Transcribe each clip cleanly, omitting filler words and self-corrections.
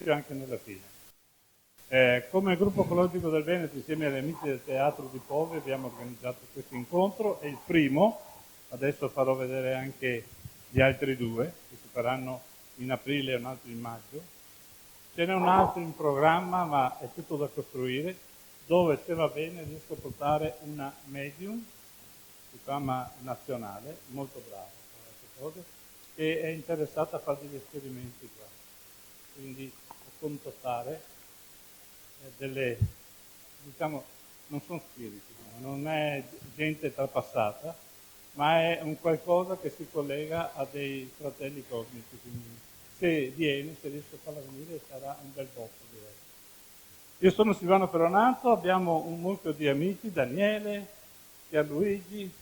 all'inizio e anche nella fine. Come gruppo ecologico del Veneto, insieme agli amici del Teatro di Povi, abbiamo organizzato questo incontro. È il primo, adesso farò vedere anche gli altri due, che si faranno in aprile e un altro in maggio. Ce n'è un altro in programma, ma è tutto da costruire, dove, se va bene, riesco a portare una medium, di fama nazionale, molto brava, che è interessata a fare degli esperimenti qua. Quindi a contattare delle, diciamo, non sono spiriti, non è gente trapassata, ma è un qualcosa che si collega a dei fratelli cosmici. Quindi se viene, se riesco a farla venire, sarà un bel botto, direi. Io sono Silvano Peronato, abbiamo un mucchio di amici, Daniele, Pierluigi,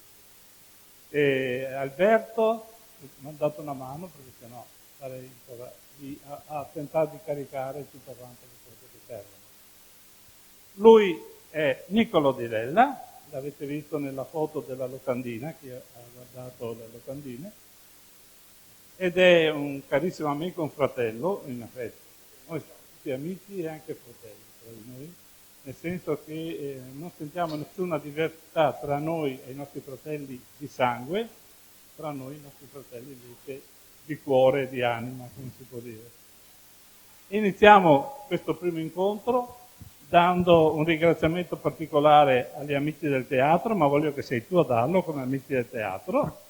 e Alberto, mi hanno dato una mano perché sennò sarei a tentare di caricare tutto quanto le cose che servono. Lui è Niccolò Di Lella, l'avete visto nella foto della locandina, chi ha guardato le locandine, ed è un carissimo amico, un fratello, in effetti. Noi siamo tutti amici e anche fratelli tra di noi, nel senso che non sentiamo nessuna diversità tra noi e i nostri fratelli di sangue, tra noi e i nostri fratelli invece di cuore e di anima, come si può dire. Iniziamo questo primo incontro dando un ringraziamento particolare agli amici del teatro, ma voglio che sei tu a darlo come amici del teatro.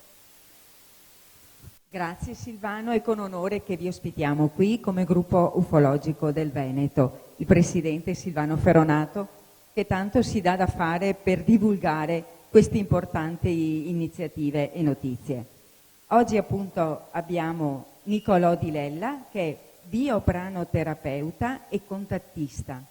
Grazie Silvano, è con onore che vi ospitiamo qui come gruppo ufologico del Veneto, il presidente Silvano Feronato, che tanto si dà da fare per divulgare queste importanti iniziative e notizie. Oggi appunto abbiamo Niccolò Di Lella, che è biopranoterapeuta e contattista,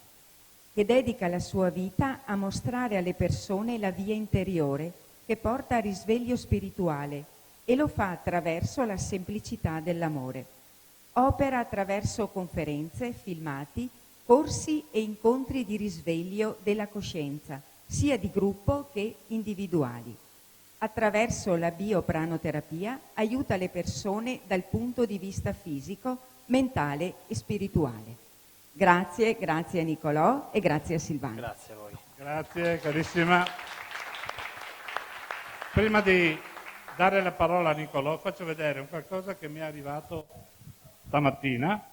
che dedica la sua vita a mostrare alle persone la via interiore che porta a risveglio spirituale, e lo fa attraverso la semplicità dell'amore. Opera attraverso conferenze, filmati, corsi e incontri di risveglio della coscienza, sia di gruppo che individuali. Attraverso la biopranoterapia aiuta le persone dal punto di vista fisico, mentale e spirituale. Grazie a Niccolò e grazie a Silvano. Grazie a voi. Grazie carissima. Prima di dare la parola a Niccolò, faccio vedere un qualcosa che mi è arrivato stamattina,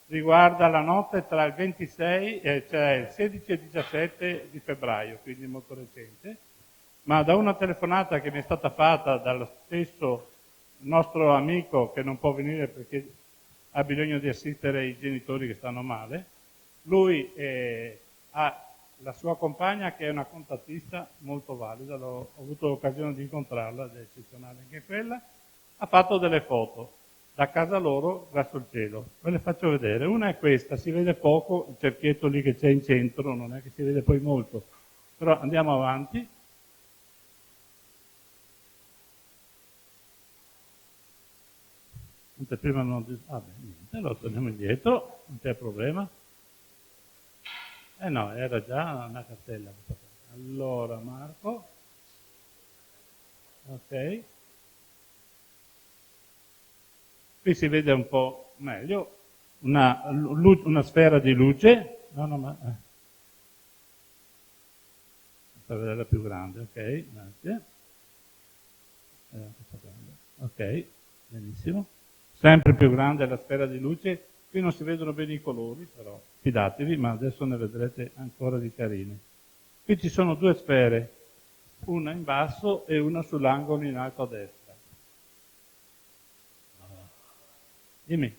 riguarda la notte tra il 26, cioè il 16 e il 17 di febbraio, quindi molto recente, ma da una telefonata che mi è stata fatta dallo stesso nostro amico che non può venire perché ha bisogno di assistere i genitori che stanno male. Lui ha la sua compagna che è una contattista molto valida, ho avuto l'occasione di incontrarla, ed è eccezionale anche quella, ha fatto delle foto da casa loro verso il cielo. Ve le faccio vedere. Una è questa, si vede poco, il cerchietto lì che c'è in centro, non è che si vede poi molto, però andiamo avanti. Prima non... niente, allora torniamo indietro, non c'è problema. No, era già una cartella. Allora Marco, ok, qui si vede un po' meglio una sfera di luce, per vederla più grande, ok, grazie, ok, benissimo, sempre più grande la sfera di luce. Qui non si vedono bene i colori, però fidatevi, ma adesso ne vedrete ancora di carine. Qui ci sono due sfere, una in basso e una sull'angolo in alto a destra. Dimmi.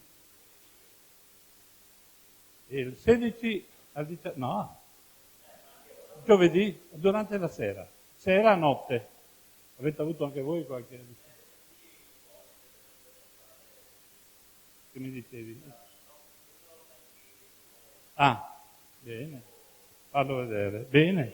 Il 16 al 17, no, giovedì, durante la sera, sera a notte. Avete avuto anche voi qualche... Che mi dicevi? Ah, bene, fallo vedere, bene.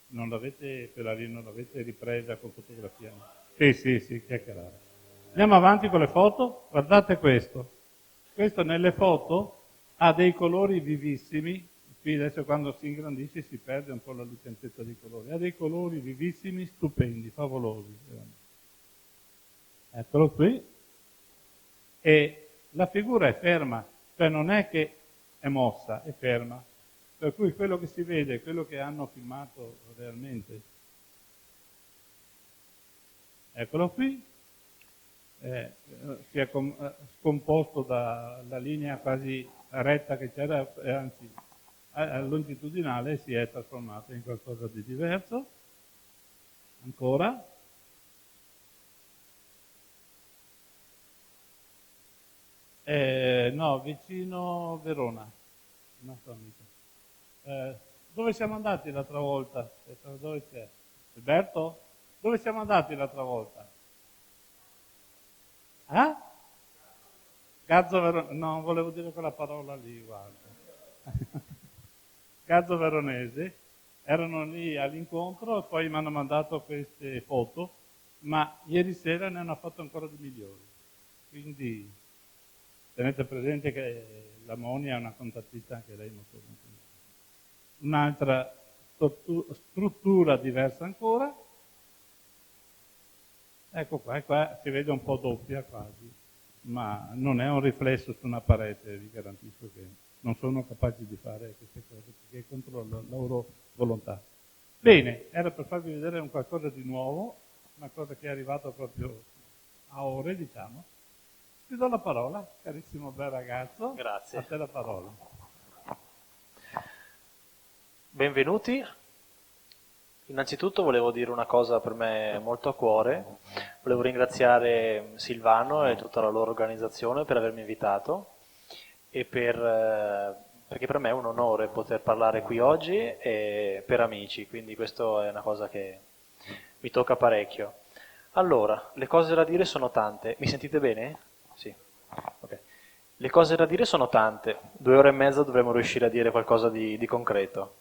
Non l'avete ripresa con fotografia? Sì, chiacchierare. Andiamo avanti con le foto, guardate questo. Questo nelle foto ha dei colori vivissimi, qui adesso quando si ingrandisce si perde un po' la lucentezza dei colori, ha dei colori vivissimi, stupendi, favolosi. Eccolo qui, e la figura è ferma, cioè non è che è mossa, è ferma, per cui quello che si vede è quello che hanno filmato realmente. Eccolo qui, si è scomposto dalla linea quasi retta che c'era, anzi longitudinale, si è trasformato in qualcosa di diverso. Ancora. No, vicino Verona, non so mica. Dove siamo andati l'altra volta? Aspetta, dove c'è? Alberto? Dove siamo andati l'altra volta? Gazzo Veronese, no, volevo dire quella parola lì, guarda. Gazzo Veronese, erano lì all'incontro e poi mi hanno mandato queste foto, ma ieri sera ne hanno fatto ancora di migliori. Quindi tenete presente che la Moni è una contattista anche lei molto contenta. Un'altra struttura diversa ancora. Ecco qua si vede un po' doppia quasi, ma non è un riflesso su una parete, vi garantisco che non sono capaci di fare queste cose perché è contro la loro volontà. Bene, era per farvi vedere un qualcosa di nuovo, una cosa che è arrivata proprio a ore, diciamo. Ti do la parola, carissimo bel ragazzo. Grazie. A te la parola. Benvenuti. Innanzitutto volevo dire una cosa per me molto a cuore. Volevo ringraziare Silvano e tutta la loro organizzazione per avermi invitato e perché per me è un onore poter parlare qui oggi e per amici, quindi questo è una cosa che mi tocca parecchio. Allora, le cose da dire sono tante. Mi sentite bene? Sì. Ok. Le cose da dire sono tante. 2 ore e mezza dovremmo riuscire a dire qualcosa di concreto.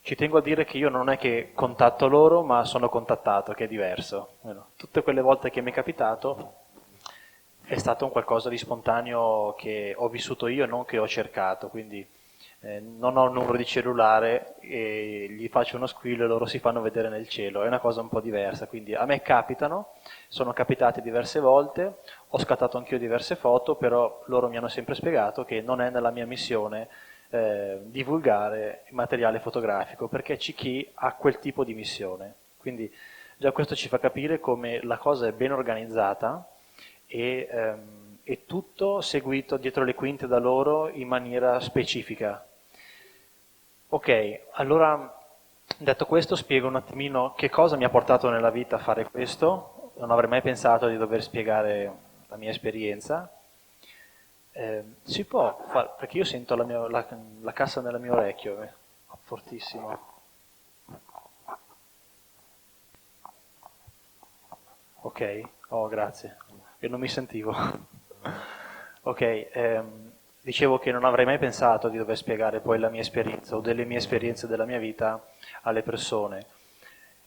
Ci tengo a dire che io non è che contatto loro, ma sono contattato, che è diverso. Tutte quelle volte che mi è capitato è stato un qualcosa di spontaneo che ho vissuto io e non che ho cercato, quindi non ho un numero di cellulare e gli faccio uno squillo e loro si fanno vedere nel cielo, è una cosa un po' diversa, quindi a me capitano, sono capitati diverse volte, ho scattato anch'io diverse foto, però loro mi hanno sempre spiegato che non è nella mia missione divulgare il materiale fotografico, perché c'è chi ha quel tipo di missione, quindi già questo ci fa capire come la cosa è ben organizzata e tutto seguito dietro le quinte da loro in maniera specifica. Ok, allora detto questo spiego un attimino che cosa mi ha portato nella vita a fare questo. Non avrei mai pensato di dover spiegare la mia esperienza. Si può fare, perché io sento la cassa nel mio orecchio, fortissimo. Ok, oh grazie, io non mi sentivo. Ok, dicevo che non avrei mai pensato di dover spiegare poi la mia esperienza o delle mie esperienze della mia vita alle persone.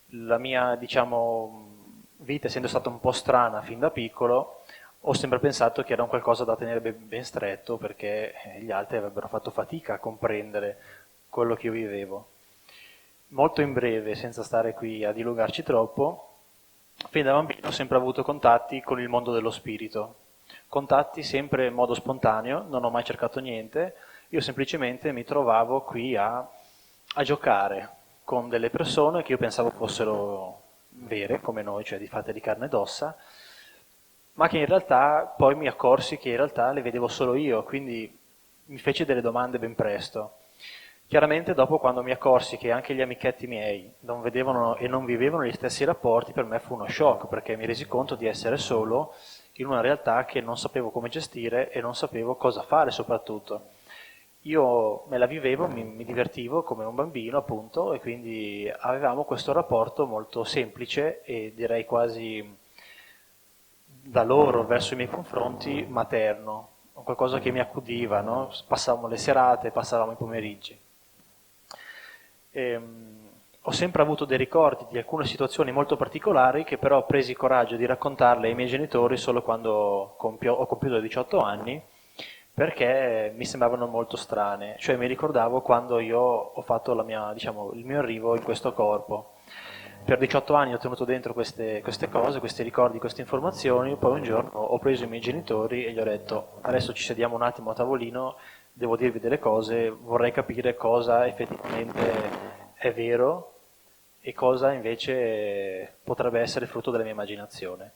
La mia, diciamo, vita, essendo stata un po' strana fin da piccolo, ho sempre pensato che era un qualcosa da tenere ben stretto perché gli altri avrebbero fatto fatica a comprendere quello che io vivevo. Molto in breve, senza stare qui a dilungarci troppo, fin da bambino ho sempre avuto contatti con il mondo dello spirito. Contatti sempre in modo spontaneo, non ho mai cercato niente, io semplicemente mi trovavo qui a giocare con delle persone che io pensavo fossero vere, come noi, cioè di fatte di carne ed ossa, ma che in realtà poi mi accorsi che in realtà le vedevo solo io, quindi mi feci delle domande ben presto. Chiaramente dopo, quando mi accorsi che anche gli amichetti miei non vedevano e non vivevano gli stessi rapporti, per me fu uno shock, perché mi resi conto di essere solo in una realtà che non sapevo come gestire e non sapevo cosa fare soprattutto. Io me la vivevo, mi divertivo come un bambino appunto, e quindi avevamo questo rapporto molto semplice e direi quasi da loro verso i miei confronti materno, qualcosa che mi accudiva, no? Passavamo le serate, passavamo i pomeriggi. Ho sempre avuto dei ricordi di alcune situazioni molto particolari che però ho preso il coraggio di raccontarle ai miei genitori solo quando ho compiuto 18 anni perché mi sembravano molto strane, cioè mi ricordavo quando io ho fatto il mio arrivo in questo corpo. Per 18 anni ho tenuto dentro queste cose, questi ricordi, queste informazioni, poi un giorno ho preso i miei genitori e gli ho detto adesso ci sediamo un attimo a tavolino, devo dirvi delle cose, vorrei capire cosa effettivamente è vero e cosa invece potrebbe essere frutto della mia immaginazione.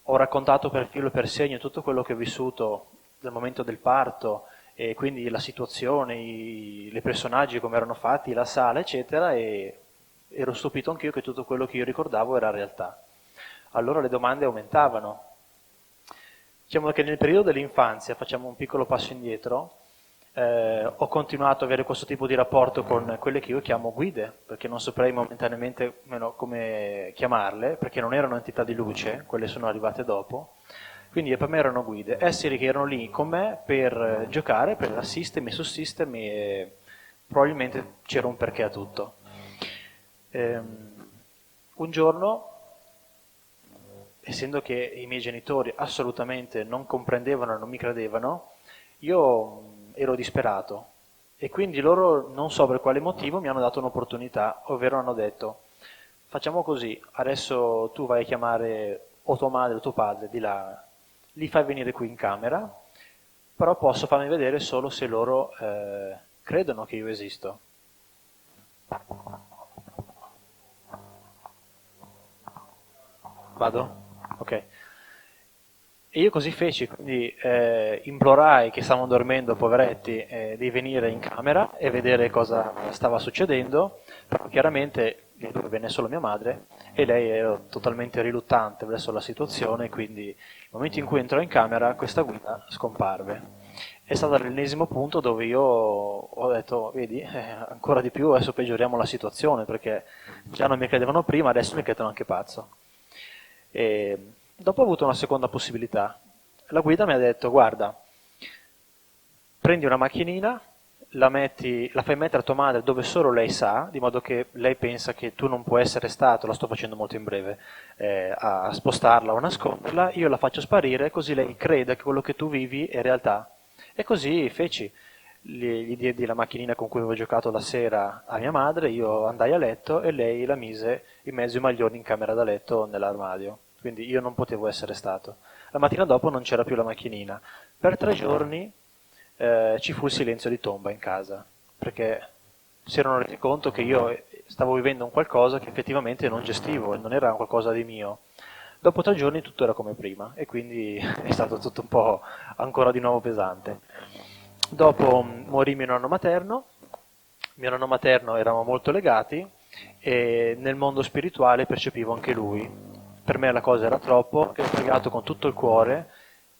Ho raccontato per filo e per segno tutto quello che ho vissuto dal momento del parto, e quindi la situazione, i personaggi come erano fatti, la sala, eccetera, e ero stupito anch'io che tutto quello che io ricordavo era realtà. Allora le domande aumentavano. Diciamo che nel periodo dell'infanzia, facciamo un piccolo passo indietro, ho continuato ad avere questo tipo di rapporto con quelle che io chiamo guide, perché non saprei momentaneamente come chiamarle, perché non erano entità di luce, quelle sono arrivate dopo, quindi per me erano guide, esseri che erano lì con me per giocare, per assistermi, sussistermi e probabilmente c'era un perché a tutto. Un giorno, essendo che i miei genitori assolutamente non comprendevano e non mi credevano, io ero disperato e quindi loro, non so per quale motivo, mi hanno dato un'opportunità, ovvero hanno detto facciamo così, adesso tu vai a chiamare o tua madre o tuo padre di là, li fai venire qui in camera, però posso farmi vedere solo se loro credono che io esisto. Vado? Ok. E io così feci, quindi implorai che stavano dormendo, poveretti, di venire in camera e vedere cosa stava succedendo, però chiaramente venne solo mia madre e lei era totalmente riluttante verso la situazione, quindi nel momento in cui entrò in camera questa guida scomparve. È stato l'ennesimo punto dove io ho detto, vedi, ancora di più adesso peggioriamo la situazione, perché già non mi credevano prima, adesso mi credono anche pazzo. E dopo ho avuto una seconda possibilità. La guida mi ha detto, guarda, prendi una macchinina, la fai mettere a tua madre dove solo lei sa, di modo che lei pensa che tu non puoi essere stato, la sto facendo molto in breve, a spostarla o a nasconderla, io la faccio sparire così lei crede che quello che tu vivi è realtà. E così feci. Gli diedi la macchinina con cui avevo giocato la sera a mia madre, io andai a letto e lei la mise in mezzo ai maglioni in camera da letto nell'armadio. Quindi io non potevo essere stato. La mattina dopo non c'era più la macchinina. Per 3 giorni ci fu il silenzio di tomba in casa, perché si erano resi conto che io stavo vivendo un qualcosa che effettivamente non gestivo, non era qualcosa di mio. Dopo 3 giorni tutto era come prima e quindi è stato tutto un po' ancora di nuovo pesante. Dopo morì mio nonno materno eravamo molto legati e nel mondo spirituale percepivo anche lui. Per me la cosa era troppo e ho pregato con tutto il cuore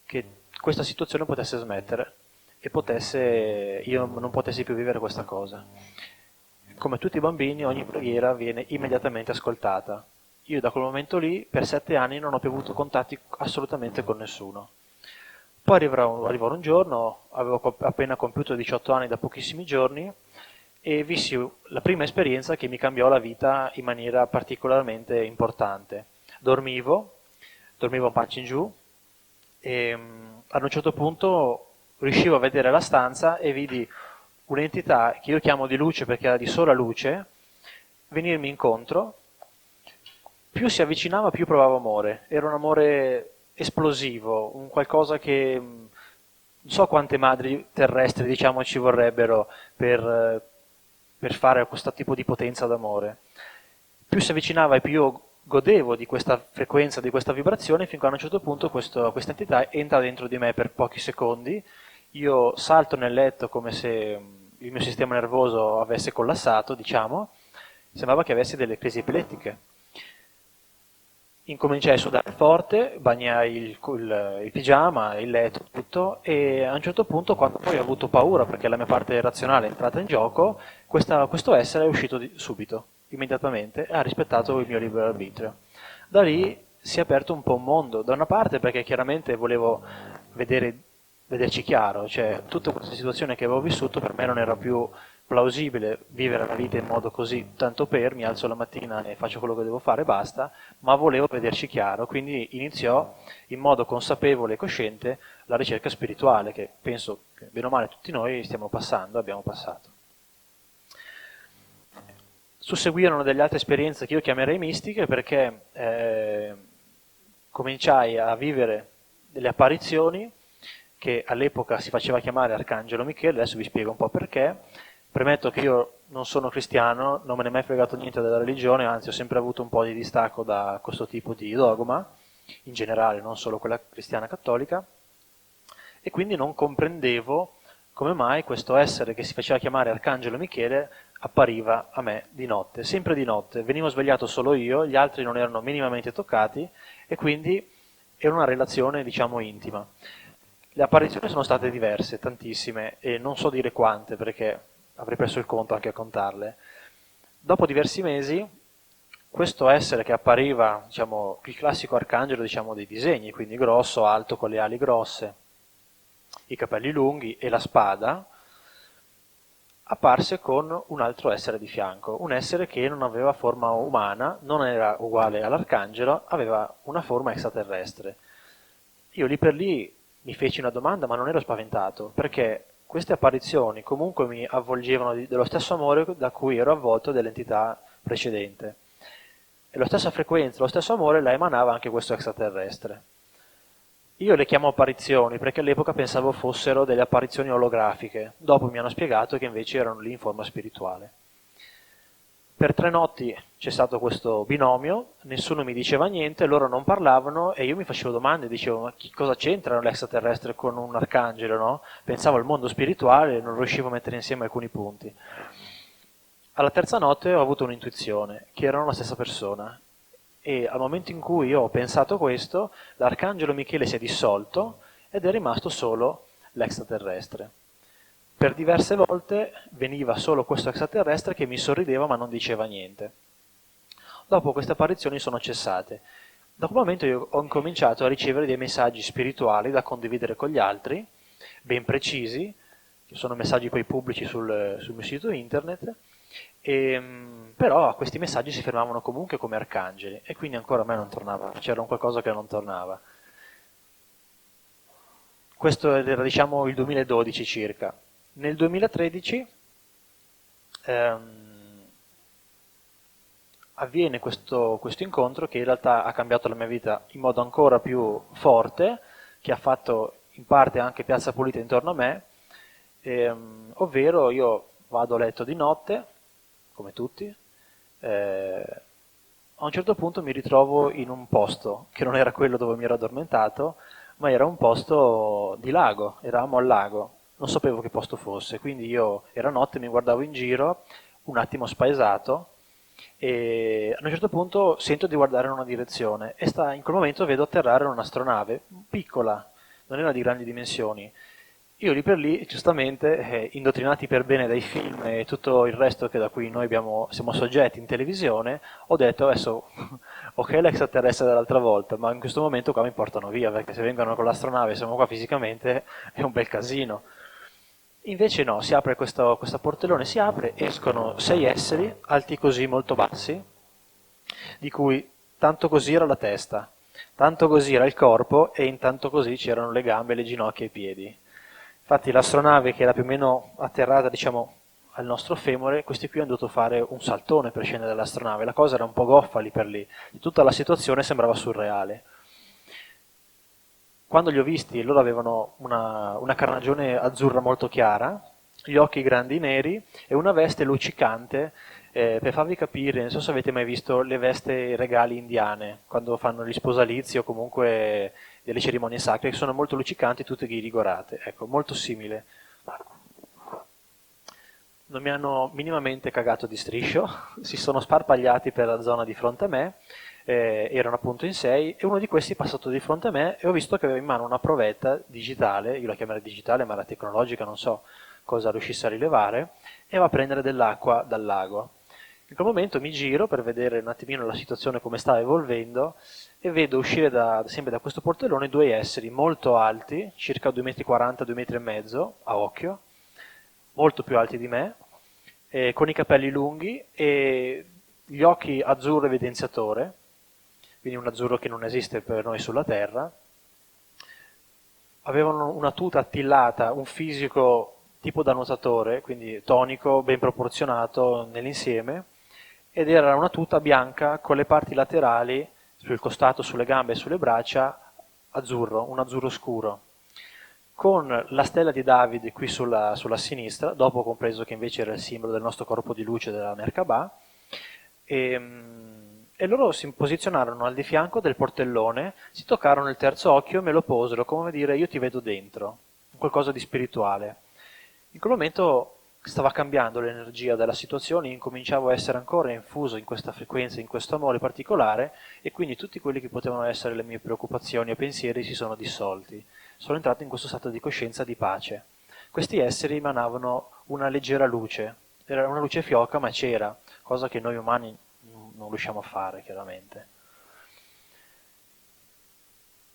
che questa situazione potesse smettere e io non potessi più vivere questa cosa. Come tutti i bambini, ogni preghiera viene immediatamente ascoltata. Io da quel momento lì, per 7 anni, non ho più avuto contatti assolutamente con nessuno. Poi arrivò un giorno, avevo appena compiuto 18 anni da pochissimi giorni, e vissi la prima esperienza che mi cambiò la vita in maniera particolarmente importante. Dormivo a pancia in giù, e ad un certo punto riuscivo a vedere la stanza e vidi un'entità che io chiamo di luce perché era di sola luce, venirmi incontro. Più si avvicinava, più provavo amore. Era un amore esplosivo, un qualcosa che non so quante madri terrestri, diciamo, ci vorrebbero per fare questo tipo di potenza d'amore. Più si avvicinava e più io godevo di questa frequenza, di questa vibrazione, finché a un certo punto questa entità entra dentro di me per pochi secondi. Io salto nel letto come se il mio sistema nervoso avesse collassato, diciamo, sembrava che avessi delle crisi epilettiche. Incominciai a sudare forte, bagnai il pigiama, il letto, tutto, e a un certo punto, quando poi ho avuto paura perché la mia parte razionale è entrata in gioco, questo essere è uscito subito, immediatamente, e ha rispettato il mio libero arbitrio. Da lì si è aperto un po' un mondo, da una parte perché chiaramente volevo vederci chiaro, cioè tutta questa situazione che avevo vissuto per me non era più plausibile vivere la vita in modo così, tanto per, mi alzo la mattina e faccio quello che devo fare e basta, ma volevo vederci chiaro, quindi iniziò in modo consapevole e cosciente la ricerca spirituale, che penso che bene o male tutti noi stiamo passando, abbiamo passato. Susseguirono delle altre esperienze che io chiamerei mistiche, perché cominciai a vivere delle apparizioni che all'epoca si faceva chiamare Arcangelo Michele, adesso vi spiego un po' perché. Premetto che io non sono cristiano, non me ne è mai fregato niente della religione, anzi ho sempre avuto un po' di distacco da questo tipo di dogma, in generale, non solo quella cristiana cattolica, e quindi non comprendevo come mai questo essere che si faceva chiamare Arcangelo Michele appariva a me di notte, sempre di notte. Venivo svegliato solo io, gli altri non erano minimamente toccati e quindi era una relazione, diciamo, intima. Le apparizioni sono state diverse, tantissime, e non so dire quante perché avrei perso il conto anche a contarle. Dopo diversi mesi, questo essere che appariva, diciamo, il classico arcangelo, diciamo, dei disegni, quindi grosso, alto, con le ali grosse, i capelli lunghi e la spada, apparse con un altro essere di fianco, un essere che non aveva forma umana, non era uguale all'arcangelo, aveva una forma extraterrestre. Io lì per lì mi feci una domanda, ma non ero spaventato, perché queste apparizioni comunque mi avvolgevano dello stesso amore da cui ero avvolto dell'entità precedente. E la stessa frequenza, lo stesso amore la emanava anche questo extraterrestre. Io le chiamo apparizioni perché all'epoca pensavo fossero delle apparizioni olografiche, dopo mi hanno spiegato che invece erano lì in forma spirituale. Per 3 notti c'è stato questo binomio, nessuno mi diceva niente, loro non parlavano e io mi facevo domande, dicevo ma cosa c'entra l'extraterrestre con un arcangelo, no? Pensavo al mondo spirituale e non riuscivo a mettere insieme alcuni punti. Alla terza notte ho avuto un'intuizione, che erano la stessa persona. E al momento in cui io ho pensato questo, l'arcangelo Michele si è dissolto ed è rimasto solo l'extraterrestre. Per diverse volte veniva solo questo extraterrestre che mi sorrideva ma non diceva niente. Dopo queste apparizioni sono cessate. Dopo un momento io ho incominciato a ricevere dei messaggi spirituali da condividere con gli altri, ben precisi, che sono messaggi poi pubblici sul mio sito internet, però questi messaggi si fermavano comunque come arcangeli e quindi ancora a me non tornava, c'era un qualcosa che non tornava. Questo era, diciamo, il 2012 circa. Nel 2013 avviene questo incontro che in realtà ha cambiato la mia vita in modo ancora più forte, che ha fatto in parte anche piazza pulita intorno a me, ovvero io vado a letto di notte, come tutti, a un certo punto mi ritrovo in un posto che non era quello dove mi ero addormentato, ma era un posto di lago, eravamo al lago, non sapevo che posto fosse, quindi io era notte, mi guardavo in giro, un attimo spaesato, e a un certo punto sento di guardare in una direzione e in quel momento vedo atterrare un'astronave piccola, non era di grandi dimensioni. Io lì per lì, giustamente, indottrinati per bene dai film e tutto il resto che da cui noi siamo soggetti in televisione, ho detto adesso, ok l'extraterrestre dell'altra volta, ma in questo momento qua mi portano via, perché se vengono con l'astronave e siamo qua fisicamente è un bel casino. Invece no, si apre questo portellone, si apre, escono 6 esseri, alti così, molto bassi, di cui tanto così era la testa, tanto così era il corpo e intanto così c'erano le gambe, le ginocchia e i piedi. Infatti l'astronave che era più o meno atterrata, diciamo, al nostro femore, questi qui hanno dovuto fare un saltone per scendere dall'astronave, la cosa era un po' goffa lì per lì, tutta la situazione sembrava surreale. Quando li ho visti, loro avevano una carnagione azzurra molto chiara, gli occhi grandi neri e una veste luccicante, per farvi capire, non so se avete mai visto le vesti regali indiane, quando fanno gli sposalizi o comunque delle cerimonie sacre, che sono molto luccicanti, tutte ghirigorate, ecco, molto simile. Non mi hanno minimamente cagato di striscio, si sono sparpagliati per la zona di fronte a me, erano appunto in 6 e uno di questi è passato di fronte a me e ho visto che aveva in mano una provetta digitale, io la chiamerei digitale ma era tecnologica, non so cosa riuscisse a rilevare, e va a prendere dell'acqua dal lago. In quel momento mi giro per vedere un attimino la situazione come stava evolvendo e vedo uscire sempre da questo portellone 2 esseri molto alti, circa 2,40 m, 2,50 m, a occhio, molto più alti di me, con i capelli lunghi e gli occhi azzurro evidenziatore, quindi un azzurro che non esiste per noi sulla Terra. Avevano una tuta attillata, un fisico tipo da nuotatore, quindi tonico, ben proporzionato nell'insieme, ed era una tuta bianca con le parti laterali, sul costato, sulle gambe e sulle braccia, azzurro, un azzurro scuro, con la stella di David qui sulla sinistra, dopo ho compreso che invece era il simbolo del nostro corpo di luce della Merkabah, e loro si posizionarono al di fianco del portellone, si toccarono il terzo occhio e me lo posero, come dire io ti vedo dentro, qualcosa di spirituale. In quel momento stava cambiando l'energia della situazione, incominciavo a essere ancora infuso in questa frequenza, in questo amore particolare, e quindi tutti quelli che potevano essere le mie preoccupazioni e pensieri si sono dissolti. Sono entrato in questo stato di coscienza di pace. Questi esseri emanavano una leggera luce, era una luce fioca ma c'era, cosa che noi umani non riusciamo a fare chiaramente.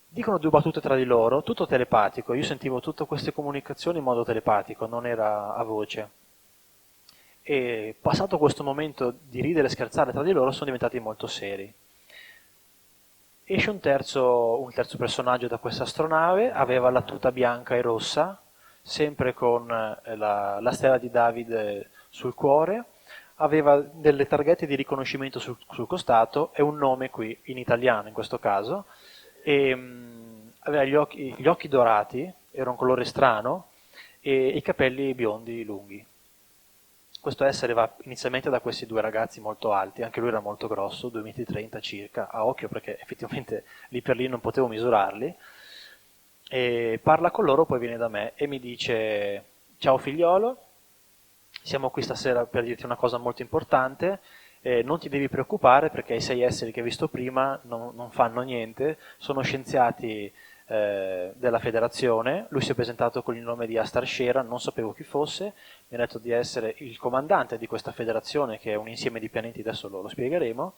Dicono due battute tra di loro, tutto telepatico, io sentivo tutte queste comunicazioni in modo telepatico, non era a voce. E passato questo momento di ridere e scherzare tra di loro sono diventati molto seri. Esce un terzo personaggio da questa astronave, aveva la tuta bianca e rossa, sempre con la stella di David sul cuore, aveva delle targhette di riconoscimento sul costato e un nome qui, in italiano in questo caso, e aveva gli occhi dorati, era un colore strano, e i capelli biondi lunghi. Questo essere va inizialmente da questi due ragazzi molto alti, anche lui era molto grosso, 2,30 m circa, a occhio perché effettivamente lì per lì non potevo misurarli, e parla con loro, poi viene da me e mi dice: ciao figliolo, siamo qui stasera per dirti una cosa molto importante, non ti devi preoccupare perché i 6 esseri che hai visto prima non fanno niente, sono scienziati della federazione. Lui si è presentato con il nome di Astar Shera, non sapevo chi fosse, mi ha detto di essere il comandante di questa federazione che è un insieme di pianeti, adesso lo spiegheremo,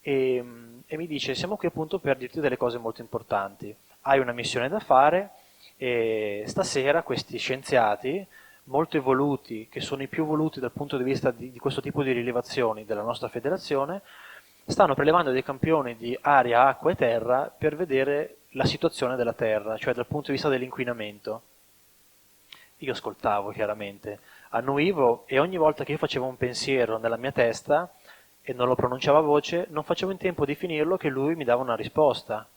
e mi dice: siamo qui appunto per dirti delle cose molto importanti, hai una missione da fare e stasera questi scienziati molto evoluti, che sono i più evoluti dal punto di vista di questo tipo di rilevazioni della nostra federazione, stanno prelevando dei campioni di aria, acqua e terra per vedere la situazione della Terra, cioè dal punto di vista dell'inquinamento. Io ascoltavo chiaramente, annuivo, e ogni volta che io facevo un pensiero nella mia testa e non lo pronunciavo a voce, non facevo in tempo di finirlo che lui mi dava una risposta.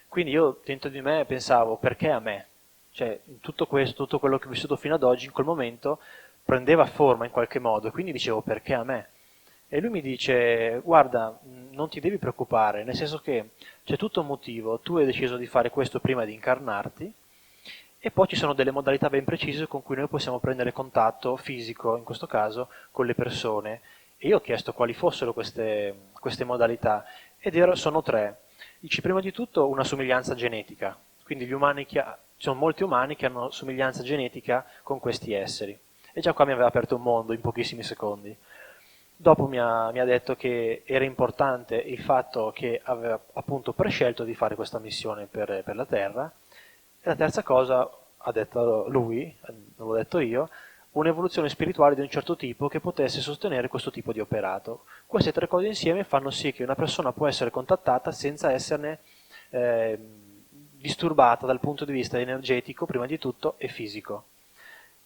Quindi io dentro di me pensavo: perché a me? Cioè, tutto questo, tutto quello che ho vissuto fino ad oggi, in quel momento prendeva forma in qualche modo, e quindi dicevo: perché a me? E lui mi dice: guarda, non ti devi preoccupare, nel senso che c'è tutto un motivo, tu hai deciso di fare questo prima di incarnarti, e poi ci sono delle modalità ben precise con cui noi possiamo prendere contatto fisico, in questo caso, con le persone. E io ho chiesto quali fossero queste modalità, ed sono 3. Dice: prima di tutto una somiglianza genetica, quindi ci sono molti umani che hanno somiglianza genetica con questi esseri. E già qua mi aveva aperto un mondo in pochissimi secondi. Dopo mi ha detto che era importante il fatto che aveva appunto prescelto di fare questa missione per la Terra. E la terza cosa, ha detto lui, non l'ho detto io, un'evoluzione spirituale di un certo tipo che potesse sostenere questo tipo di operato. Queste 3 cose insieme fanno sì che una persona può essere contattata senza esserne disturbata dal punto di vista energetico, prima di tutto, e fisico.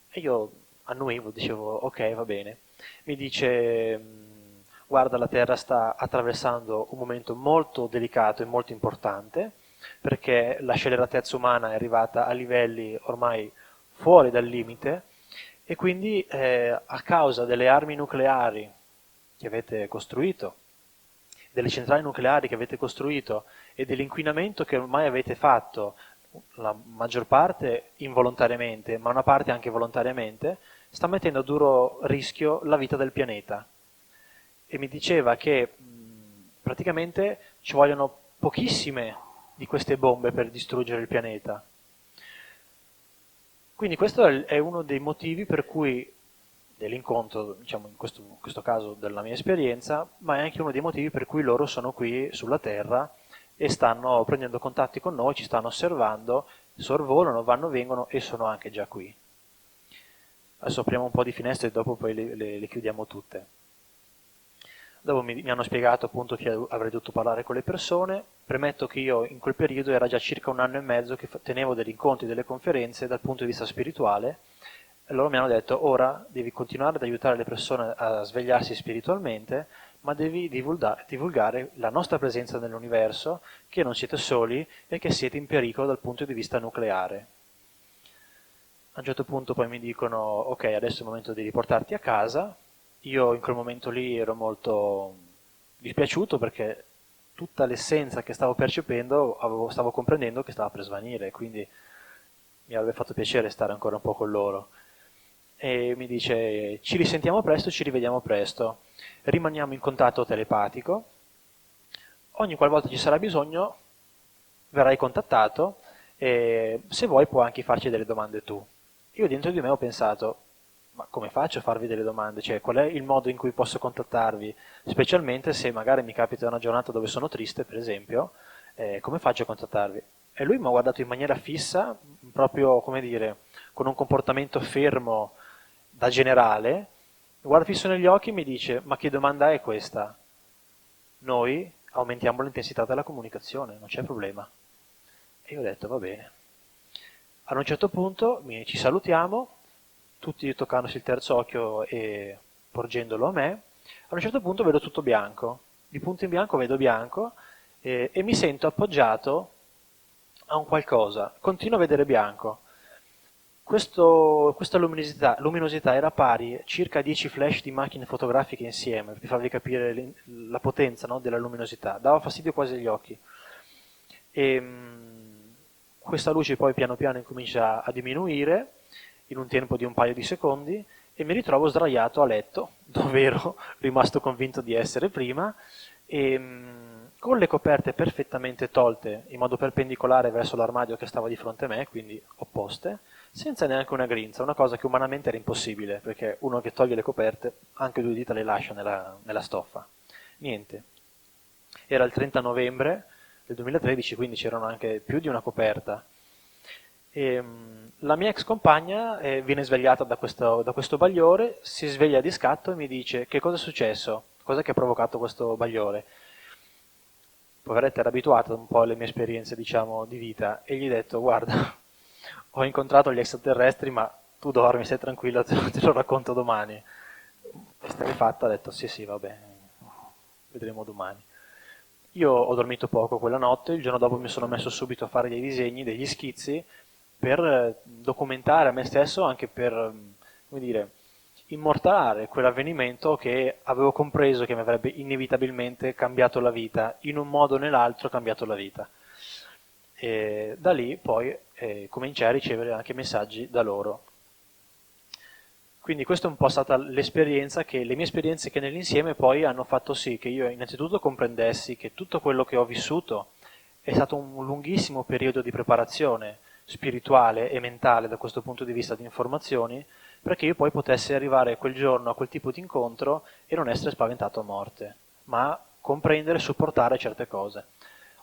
E io annuivo, dicevo: ok, va bene. Mi dice: guarda, la Terra sta attraversando un momento molto delicato e molto importante, perché l'acceleratezza umana è arrivata a livelli ormai fuori dal limite, e quindi a causa delle armi nucleari che avete costruito, delle centrali nucleari che avete costruito e dell'inquinamento che ormai avete fatto, la maggior parte involontariamente, ma una parte anche volontariamente, sta mettendo a duro rischio la vita del pianeta. E mi diceva che praticamente ci vogliono pochissime di queste bombe per distruggere il pianeta. Quindi questo è uno dei motivi per cui, dell'incontro, diciamo in questo caso della mia esperienza, ma è anche uno dei motivi per cui loro sono qui sulla Terra e stanno prendendo contatti con noi, ci stanno osservando, sorvolano, vanno, vengono e sono anche già qui. Adesso apriamo un po' di finestre e dopo poi le chiudiamo tutte. Dopo mi hanno spiegato appunto che avrei dovuto parlare con le persone. Premetto che io in quel periodo era già circa 1 anno e mezzo che tenevo degli incontri, delle conferenze dal punto di vista spirituale, e loro mi hanno detto: ora devi continuare ad aiutare le persone a svegliarsi spiritualmente, ma devi divulgare la nostra presenza nell'universo, che non siete soli e che siete in pericolo dal punto di vista nucleare. A un certo punto poi mi dicono: ok, adesso è il momento di riportarti a casa. Io in quel momento lì ero molto dispiaciuto perché tutta l'essenza che stavo percependo stavo comprendendo che stava per svanire, quindi mi avrebbe fatto piacere stare ancora un po' con loro. E mi dice: ci risentiamo presto, ci rivediamo presto, rimaniamo in contatto telepatico, ogni qualvolta ci sarà bisogno verrai contattato e se vuoi puoi anche farci delle domande tu. Io dentro di me ho pensato: ma come faccio a farvi delle domande? Cioè, qual è il modo in cui posso contattarvi? Specialmente se magari mi capita una giornata dove sono triste, per esempio, come faccio a contattarvi? E lui mi ha guardato in maniera fissa, proprio, come dire, con un comportamento fermo da generale, mi guarda fisso negli occhi e mi dice: ma che domanda è questa? Noi aumentiamo l'intensità della comunicazione, non c'è problema. E io ho detto: va bene. Ad un certo punto ci salutiamo, tutti toccandosi il terzo occhio e porgendolo a me. A un certo punto vedo tutto bianco, di punto in bianco vedo bianco e mi sento appoggiato a un qualcosa, continuo a vedere bianco. Questa luminosità era pari a circa 10 flash di macchine fotografiche insieme, per farvi capire la potenza, no, della luminosità. Dava fastidio quasi agli occhi. Questa luce poi piano piano incomincia a diminuire in un tempo di un paio di secondi e mi ritrovo sdraiato a letto, dove ero rimasto convinto di essere prima, e con le coperte perfettamente tolte in modo perpendicolare verso l'armadio che stava di fronte a me, quindi opposte, senza neanche una grinza, una cosa che umanamente era impossibile, perché uno che toglie le coperte, anche 2 dita le lascia nella stoffa. Niente. Era il 30 novembre del 2013, quindi c'erano anche più di una coperta. La mia ex compagna viene svegliata da questo bagliore, si sveglia di scatto e mi dice: che cosa è successo? Cos'è che ha provocato questo bagliore? Poveretta era abituata un po' alle mie esperienze, diciamo, di vita, e gli ho detto: guarda, ho incontrato gli extraterrestri, ma tu dormi, stai tranquillo, te lo racconto domani. E stai fatta, ha detto: sì, va bene, vedremo domani. Io ho dormito poco quella notte, il giorno dopo mi sono messo subito a fare dei disegni, degli schizzi, per documentare a me stesso, anche per, come dire, immortalare quell'avvenimento che avevo compreso che mi avrebbe inevitabilmente cambiato la vita, in un modo o nell'altro cambiato la vita. E da lì poi cominciai a ricevere anche messaggi da loro. Quindi questa è un po' stata l'esperienza le mie esperienze che nell'insieme poi hanno fatto sì che io innanzitutto comprendessi che tutto quello che ho vissuto è stato un lunghissimo periodo di preparazione spirituale e mentale da questo punto di vista di informazioni, perché io poi potessi arrivare quel giorno a quel tipo di incontro e non essere spaventato a morte, ma comprendere e supportare certe cose.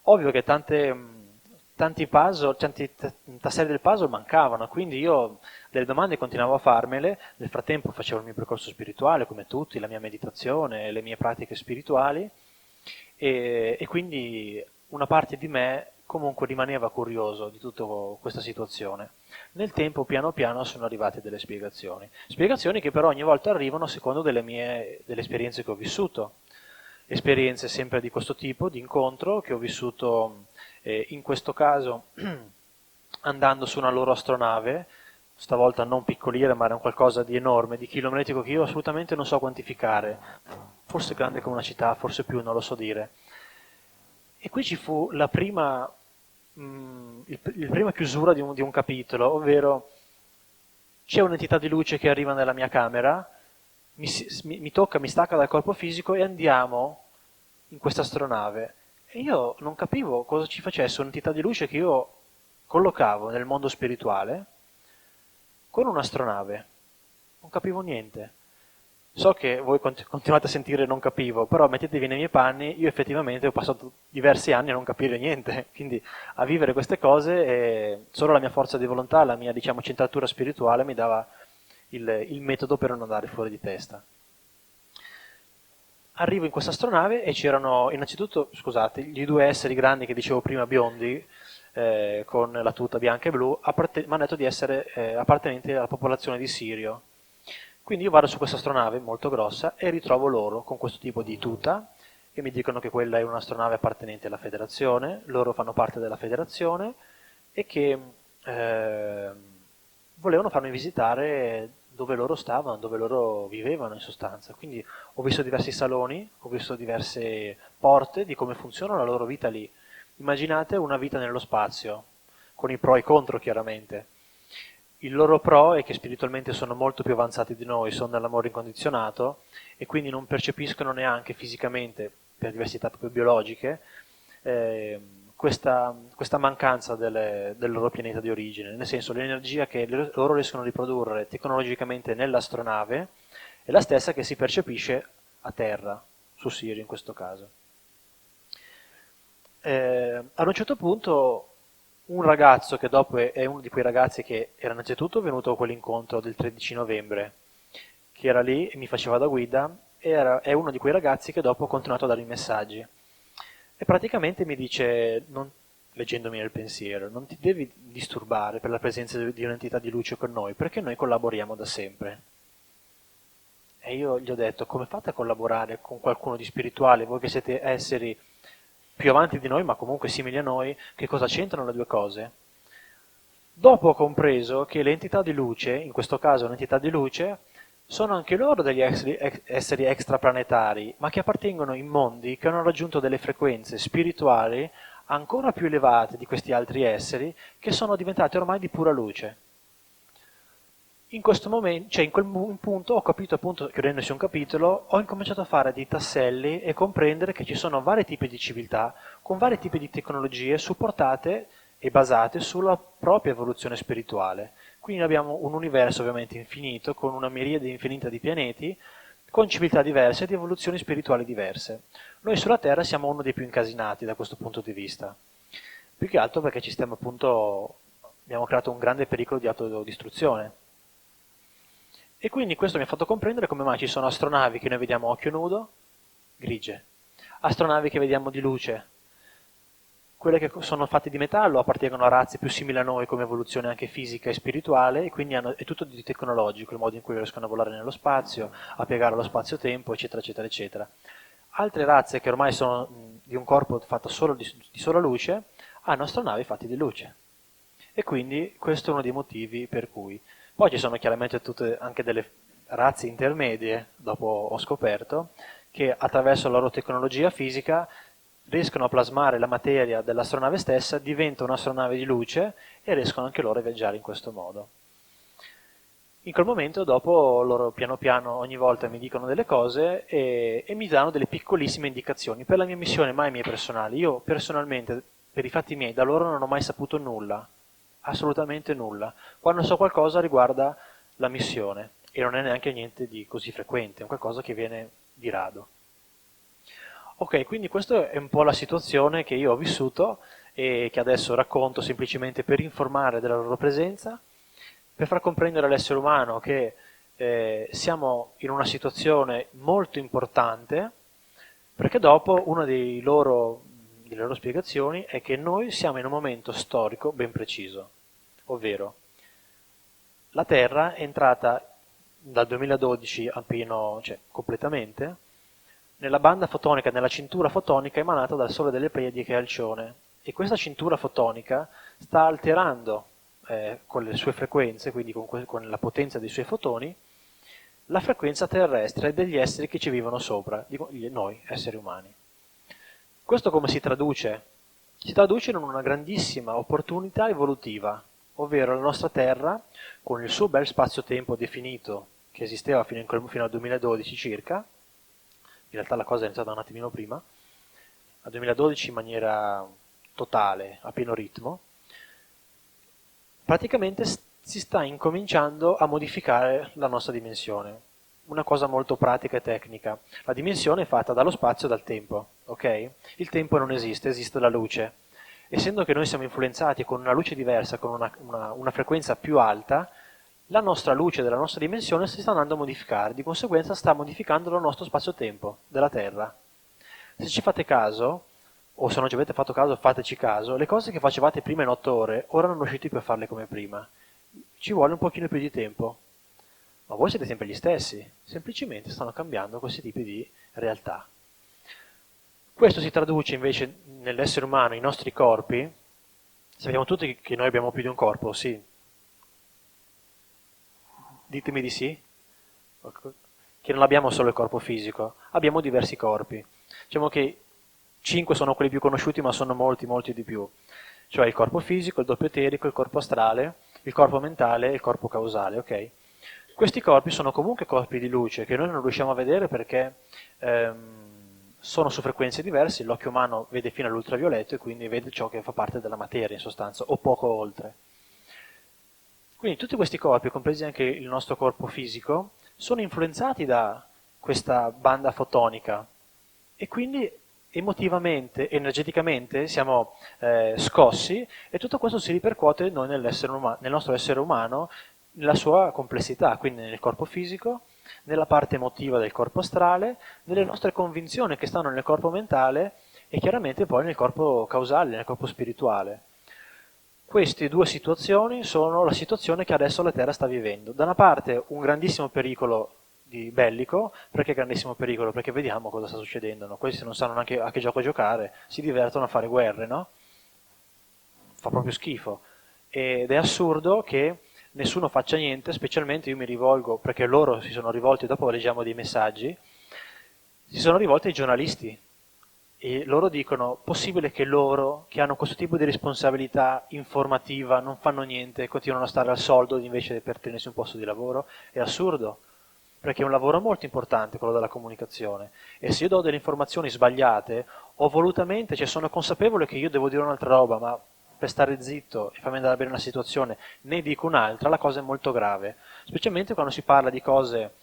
Ovvio che tanti puzzle, tanti tasselli del puzzle mancavano, quindi io delle domande continuavo a farmele, nel frattempo facevo il mio percorso spirituale come tutti, la mia meditazione, le mie pratiche spirituali e quindi una parte di me comunque rimaneva curioso di tutta questa situazione. Nel tempo piano piano sono arrivate delle spiegazioni che però ogni volta arrivano secondo delle esperienze che ho vissuto, esperienze sempre di questo tipo, di incontro che ho vissuto in questo caso andando su una loro astronave, stavolta non piccolire ma era un qualcosa di enorme, di chilometrico che io assolutamente non so quantificare, forse grande come una città, forse più, non lo so dire. E qui ci fu la prima chiusura di un capitolo, ovvero c'è un'entità di luce che arriva nella mia camera, mi tocca, mi stacca dal corpo fisico e andiamo in questa astronave. E io non capivo cosa ci facesse un'entità di luce che io collocavo nel mondo spirituale con un'astronave. Non capivo niente. So che voi continuate a sentire non capivo, però mettetevi nei miei panni, io effettivamente ho passato diversi anni a non capire niente, quindi a vivere queste cose e solo la mia forza di volontà, la mia, diciamo, centratura spirituale mi dava il metodo per non andare fuori di testa. Arrivo in questa astronave e c'erano innanzitutto, scusate, gli due esseri grandi che dicevo prima, biondi, con la tuta bianca e blu, mi hanno detto di essere appartenenti alla popolazione di Sirio. Quindi io vado su questa astronave molto grossa e ritrovo loro con questo tipo di tuta e mi dicono che quella è un'astronave appartenente alla federazione, loro fanno parte della federazione e che volevano farmi visitare dove loro stavano, dove loro vivevano in sostanza. Quindi ho visto diversi saloni, ho visto diverse porte di come funziona la loro vita lì. Immaginate una vita nello spazio, con i pro e i contro chiaramente. Il loro pro è che spiritualmente sono molto più avanzati di noi, sono nell'amore incondizionato e quindi non percepiscono neanche fisicamente, per diversità proprio biologiche, questa mancanza del loro pianeta di origine, nel senso l'energia che loro riescono a riprodurre tecnologicamente nell'astronave è la stessa che si percepisce a terra, su Sirio in questo caso. Ad un certo punto un ragazzo che dopo è uno di quei ragazzi che era innanzitutto venuto a quell'incontro del 13 novembre, che era lì e mi faceva da guida, è uno di quei ragazzi che dopo ha continuato a darmi messaggi. E praticamente mi dice, leggendomi nel pensiero, non ti devi disturbare per la presenza di un'entità di luce con noi, perché noi collaboriamo da sempre. E io gli ho detto, come fate a collaborare con qualcuno di spirituale, voi che siete esseri più avanti di noi, ma comunque simili a noi, che cosa c'entrano le due cose? Dopo ho compreso che le entità di luce, in questo caso un'entità di luce, sono anche loro degli esseri extraplanetari, ma che appartengono in mondi che hanno raggiunto delle frequenze spirituali ancora più elevate di questi altri esseri, che sono diventati ormai di pura luce. In questo momento, cioè in quel punto ho capito, appunto, chiudendosi un capitolo, ho incominciato a fare dei tasselli e comprendere che ci sono vari tipi di civiltà, con vari tipi di tecnologie supportate e basate sulla propria evoluzione spirituale. Quindi abbiamo un universo ovviamente infinito, con una miriade infinita di pianeti, con civiltà diverse e di evoluzioni spirituali diverse. Noi sulla Terra siamo uno dei più incasinati da questo punto di vista. Più che altro perché abbiamo creato un grande pericolo di autodistruzione. E quindi questo mi ha fatto comprendere come mai ci sono astronavi che noi vediamo a occhio nudo, grigie, astronavi che vediamo di luce, quelle che sono fatte di metallo appartengono a razze più simili a noi come evoluzione anche fisica e spirituale, e quindi è tutto di tecnologico, il modo in cui riescono a volare nello spazio, a piegare lo spazio-tempo, eccetera, eccetera, eccetera. Altre razze che ormai sono di un corpo fatto solo di sola luce, hanno astronavi fatti di luce. E quindi questo è uno dei motivi per cui. Poi ci sono chiaramente tutte anche delle razze intermedie, dopo ho scoperto, che attraverso la loro tecnologia fisica riescono a plasmare la materia dell'astronave stessa, diventa un'astronave di luce e riescono anche loro a viaggiare in questo modo. In quel momento dopo loro piano piano ogni volta mi dicono delle cose e mi danno delle piccolissime indicazioni per la mia missione, mai mie personali. Io personalmente, per i fatti miei, da loro non ho mai saputo nulla, assolutamente nulla. Quando so qualcosa riguarda la missione e non è neanche niente di così frequente, è qualcosa che viene di rado. Ok, quindi questa è un po' la situazione che io ho vissuto e che adesso racconto semplicemente per informare della loro presenza, per far comprendere all'essere umano che siamo in una situazione molto importante, perché dopo una delle loro spiegazioni è che noi siamo in un momento storico ben preciso, ovvero la Terra è entrata dal 2012 a pieno, cioè completamente, nella banda fotonica, nella cintura fotonica emanata dal Sole delle Pleiadi che è Alcione, e questa cintura fotonica sta alterando con le sue frequenze, quindi con la potenza dei suoi fotoni, la frequenza terrestre degli esseri che ci vivono sopra, dico noi esseri umani. Questo come si traduce? Si traduce in una grandissima opportunità evolutiva, ovvero la nostra Terra, con il suo bel spazio-tempo definito, che esisteva fino al 2012 circa, in realtà la cosa è iniziata un attimino prima, al 2012 in maniera totale, a pieno ritmo, praticamente si sta incominciando a modificare la nostra dimensione. Una cosa molto pratica e tecnica. La dimensione è fatta dallo spazio e dal tempo, ok? Il tempo non esiste, esiste la luce. Essendo che noi siamo influenzati con una luce diversa, con una frequenza più alta, la nostra luce della nostra dimensione si sta andando a modificare, di conseguenza sta modificando il nostro spazio-tempo della Terra. Se ci fate caso, o se non ci avete fatto caso, fateci caso, le cose che facevate prima in 8 ore, ora non riuscite più a farle come prima. Ci vuole un pochino più di tempo. Ma voi siete sempre gli stessi, semplicemente stanno cambiando questi tipi di realtà. Questo si traduce invece nell'essere umano, i nostri corpi. Sappiamo tutti che noi abbiamo più di un corpo, sì? Ditemi di sì. Che non abbiamo solo il corpo fisico, abbiamo diversi corpi. Diciamo che 5 sono quelli più conosciuti, ma sono molti, molti di più. Cioè il corpo fisico, il doppio eterico, il corpo astrale, il corpo mentale e il corpo causale, ok? Questi corpi sono comunque corpi di luce che noi non riusciamo a vedere perché sono su frequenze diverse, l'occhio umano vede fino all'ultravioletto e quindi vede ciò che fa parte della materia in sostanza, o poco oltre. Quindi tutti questi corpi, compresi anche il nostro corpo fisico, sono influenzati da questa banda fotonica e quindi emotivamente, energeticamente siamo scossi e tutto questo si ripercuote noi nel nostro essere umano, nella sua complessità, quindi nel corpo fisico, nella parte emotiva del corpo astrale, nelle nostre convinzioni che stanno nel corpo mentale e chiaramente poi nel corpo causale, nel corpo spirituale. Queste due situazioni sono la situazione che adesso la Terra sta vivendo. Da una parte un grandissimo pericolo bellico, perché grandissimo pericolo? Perché vediamo cosa sta succedendo, no? Questi non sanno neanche a che gioco giocare, si divertono a fare guerre, no? Fa proprio schifo. Ed è assurdo che nessuno faccia niente, specialmente io mi rivolgo, perché loro si sono rivolti, dopo leggiamo dei messaggi, si sono rivolti ai giornalisti e loro dicono, possibile che loro, che hanno questo tipo di responsabilità informativa, non fanno niente, continuano a stare al soldo invece per tenersi un posto di lavoro? È assurdo, perché è un lavoro molto importante quello della comunicazione e se io do delle informazioni sbagliate o volutamente, cioè sono consapevole che io devo dire un'altra roba, ma per stare zitto e farmi andare bene una situazione ne dico un'altra, la cosa è molto grave, specialmente quando si parla di cose,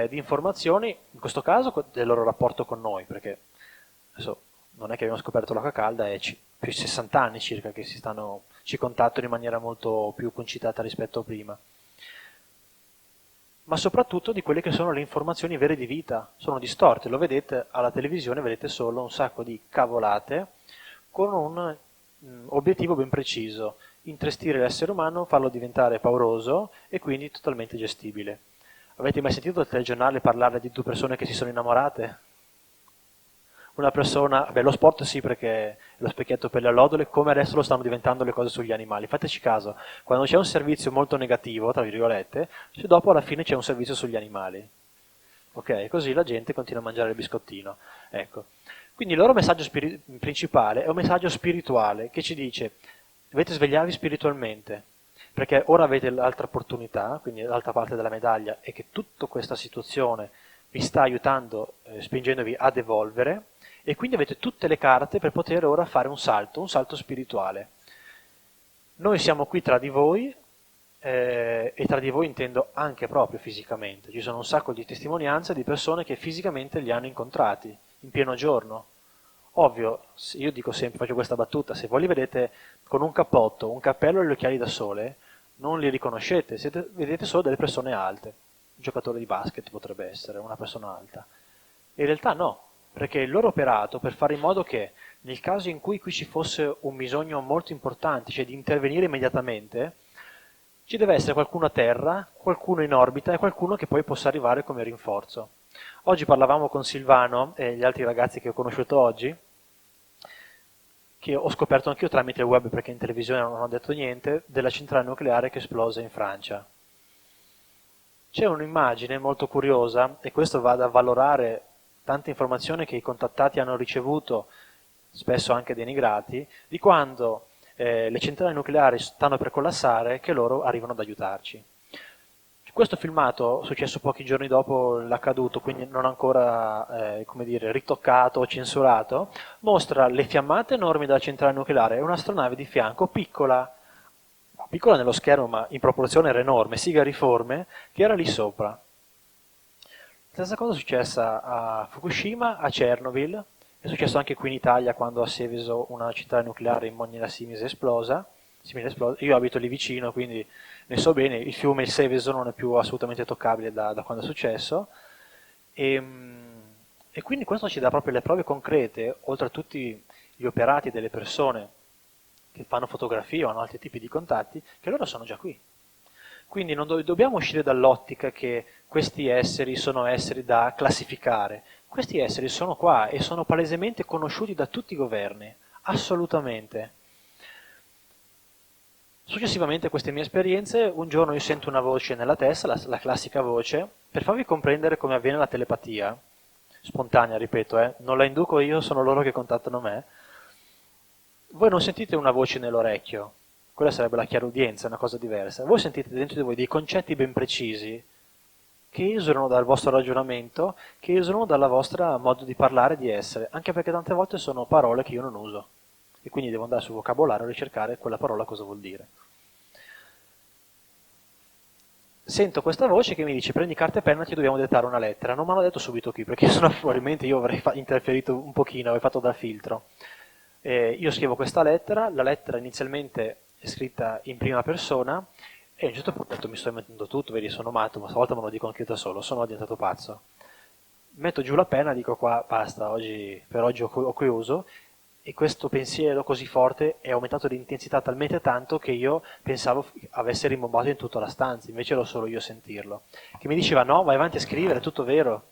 di informazioni, in questo caso del loro rapporto con noi, perché adesso non è che abbiamo scoperto l'acqua calda, è più di 60 anni circa che ci contattano in maniera molto più concitata rispetto a prima. Ma soprattutto di quelle che sono le informazioni vere di vita, sono distorte, lo vedete alla televisione, vedete solo un sacco di cavolate con un obiettivo ben preciso, intristire l'essere umano, farlo diventare pauroso e quindi totalmente gestibile. Avete mai sentito al telegiornale parlare di 2 persone che si sono innamorate? Una persona, lo sport sì perché è lo specchietto per le allodole, come adesso lo stanno diventando le cose sugli animali. Fateci caso, quando c'è un servizio molto negativo, tra virgolette, dopo alla fine c'è un servizio sugli animali. Ok, così la gente continua a mangiare il biscottino. Ecco. Quindi il loro messaggio principale è un messaggio spirituale che ci dice dovete svegliarvi spiritualmente, perché ora avete l'altra opportunità, quindi l'altra parte della medaglia è che tutta questa situazione vi sta aiutando, spingendovi ad evolvere, e quindi avete tutte le carte per poter ora fare un salto spirituale. Noi siamo qui tra di voi, e tra di voi intendo anche proprio fisicamente. Ci sono un sacco di testimonianze di persone che fisicamente li hanno incontrati in pieno giorno. Ovvio, io dico sempre, faccio questa battuta, se voi li vedete con un cappotto, un cappello e gli occhiali da sole, non li riconoscete, vedete solo delle persone alte. Un giocatore di basket potrebbe essere una persona alta. In realtà no, perché il loro operato per fare in modo che nel caso in cui qui ci fosse un bisogno molto importante, cioè di intervenire immediatamente, ci deve essere qualcuno a terra, qualcuno in orbita e qualcuno che poi possa arrivare come rinforzo. Oggi parlavamo con Silvano e gli altri ragazzi che ho conosciuto oggi, che ho scoperto anch'io tramite il web perché in televisione non ho detto niente, della centrale nucleare che è esplosa in Francia. C'è un'immagine molto curiosa, e questo va ad avvalorare tante informazioni che i contattati hanno ricevuto, spesso anche denigrati, di quando le centrali nucleari stanno per collassare che loro arrivano ad aiutarci. Questo filmato, successo pochi giorni dopo l'accaduto, quindi non ancora ritoccato o censurato, mostra le fiammate enormi della centrale nucleare e un'astronave di fianco piccola nello schermo ma in proporzione era enorme, sigariforme, che era lì sopra. La stessa cosa è successa a Fukushima, a Chernobyl, è successo anche qui in Italia quando a Seveso una centrale nucleare in maniera simile è esplosa, simile esplode. Io abito lì vicino, quindi ne so bene, il fiume, il Seveso, non è più assolutamente toccabile da quando è successo, e, e quindi questo ci dà proprio le prove concrete, oltre a tutti gli operati delle persone che fanno fotografie o hanno altri tipi di contatti, che loro sono già qui. Quindi non dobbiamo uscire dall'ottica che questi esseri sono esseri da classificare. Questi esseri sono qua e sono palesemente conosciuti da tutti i governi, assolutamente. Successivamente a queste mie esperienze, un giorno io sento una voce nella testa, la classica voce, per farvi comprendere come avviene la telepatia, spontanea, ripeto, non la induco io, sono loro che contattano me. Voi non sentite una voce nell'orecchio, quella sarebbe la chiarudienza, è una cosa diversa. Voi sentite dentro di voi dei concetti ben precisi che esulano dal vostro ragionamento, che esulano dalla vostra modo di parlare e di essere, anche perché tante volte sono parole che io non uso e quindi devo andare sul vocabolario a ricercare quella parola cosa vuol dire. Sento questa voce che mi dice prendi carta e penna, ti dobbiamo dettare una lettera. Non me l'ha detto subito qui perché sennò probabilmente io avrei interferito un pochino, avrei fatto da filtro. Io scrivo questa lettera, la lettera inizialmente è scritta in prima persona e a un certo punto mi sto inventando tutto, vedi sono matto, ma stavolta me lo dico anche da solo, sono diventato pazzo. Metto giù la penna, dico qua basta, per oggi ho chiuso, e questo pensiero così forte è aumentato di intensità talmente tanto che io pensavo avesse rimbombato in tutta la stanza, invece ero solo io a sentirlo. Che mi diceva no, vai avanti a scrivere, è tutto vero,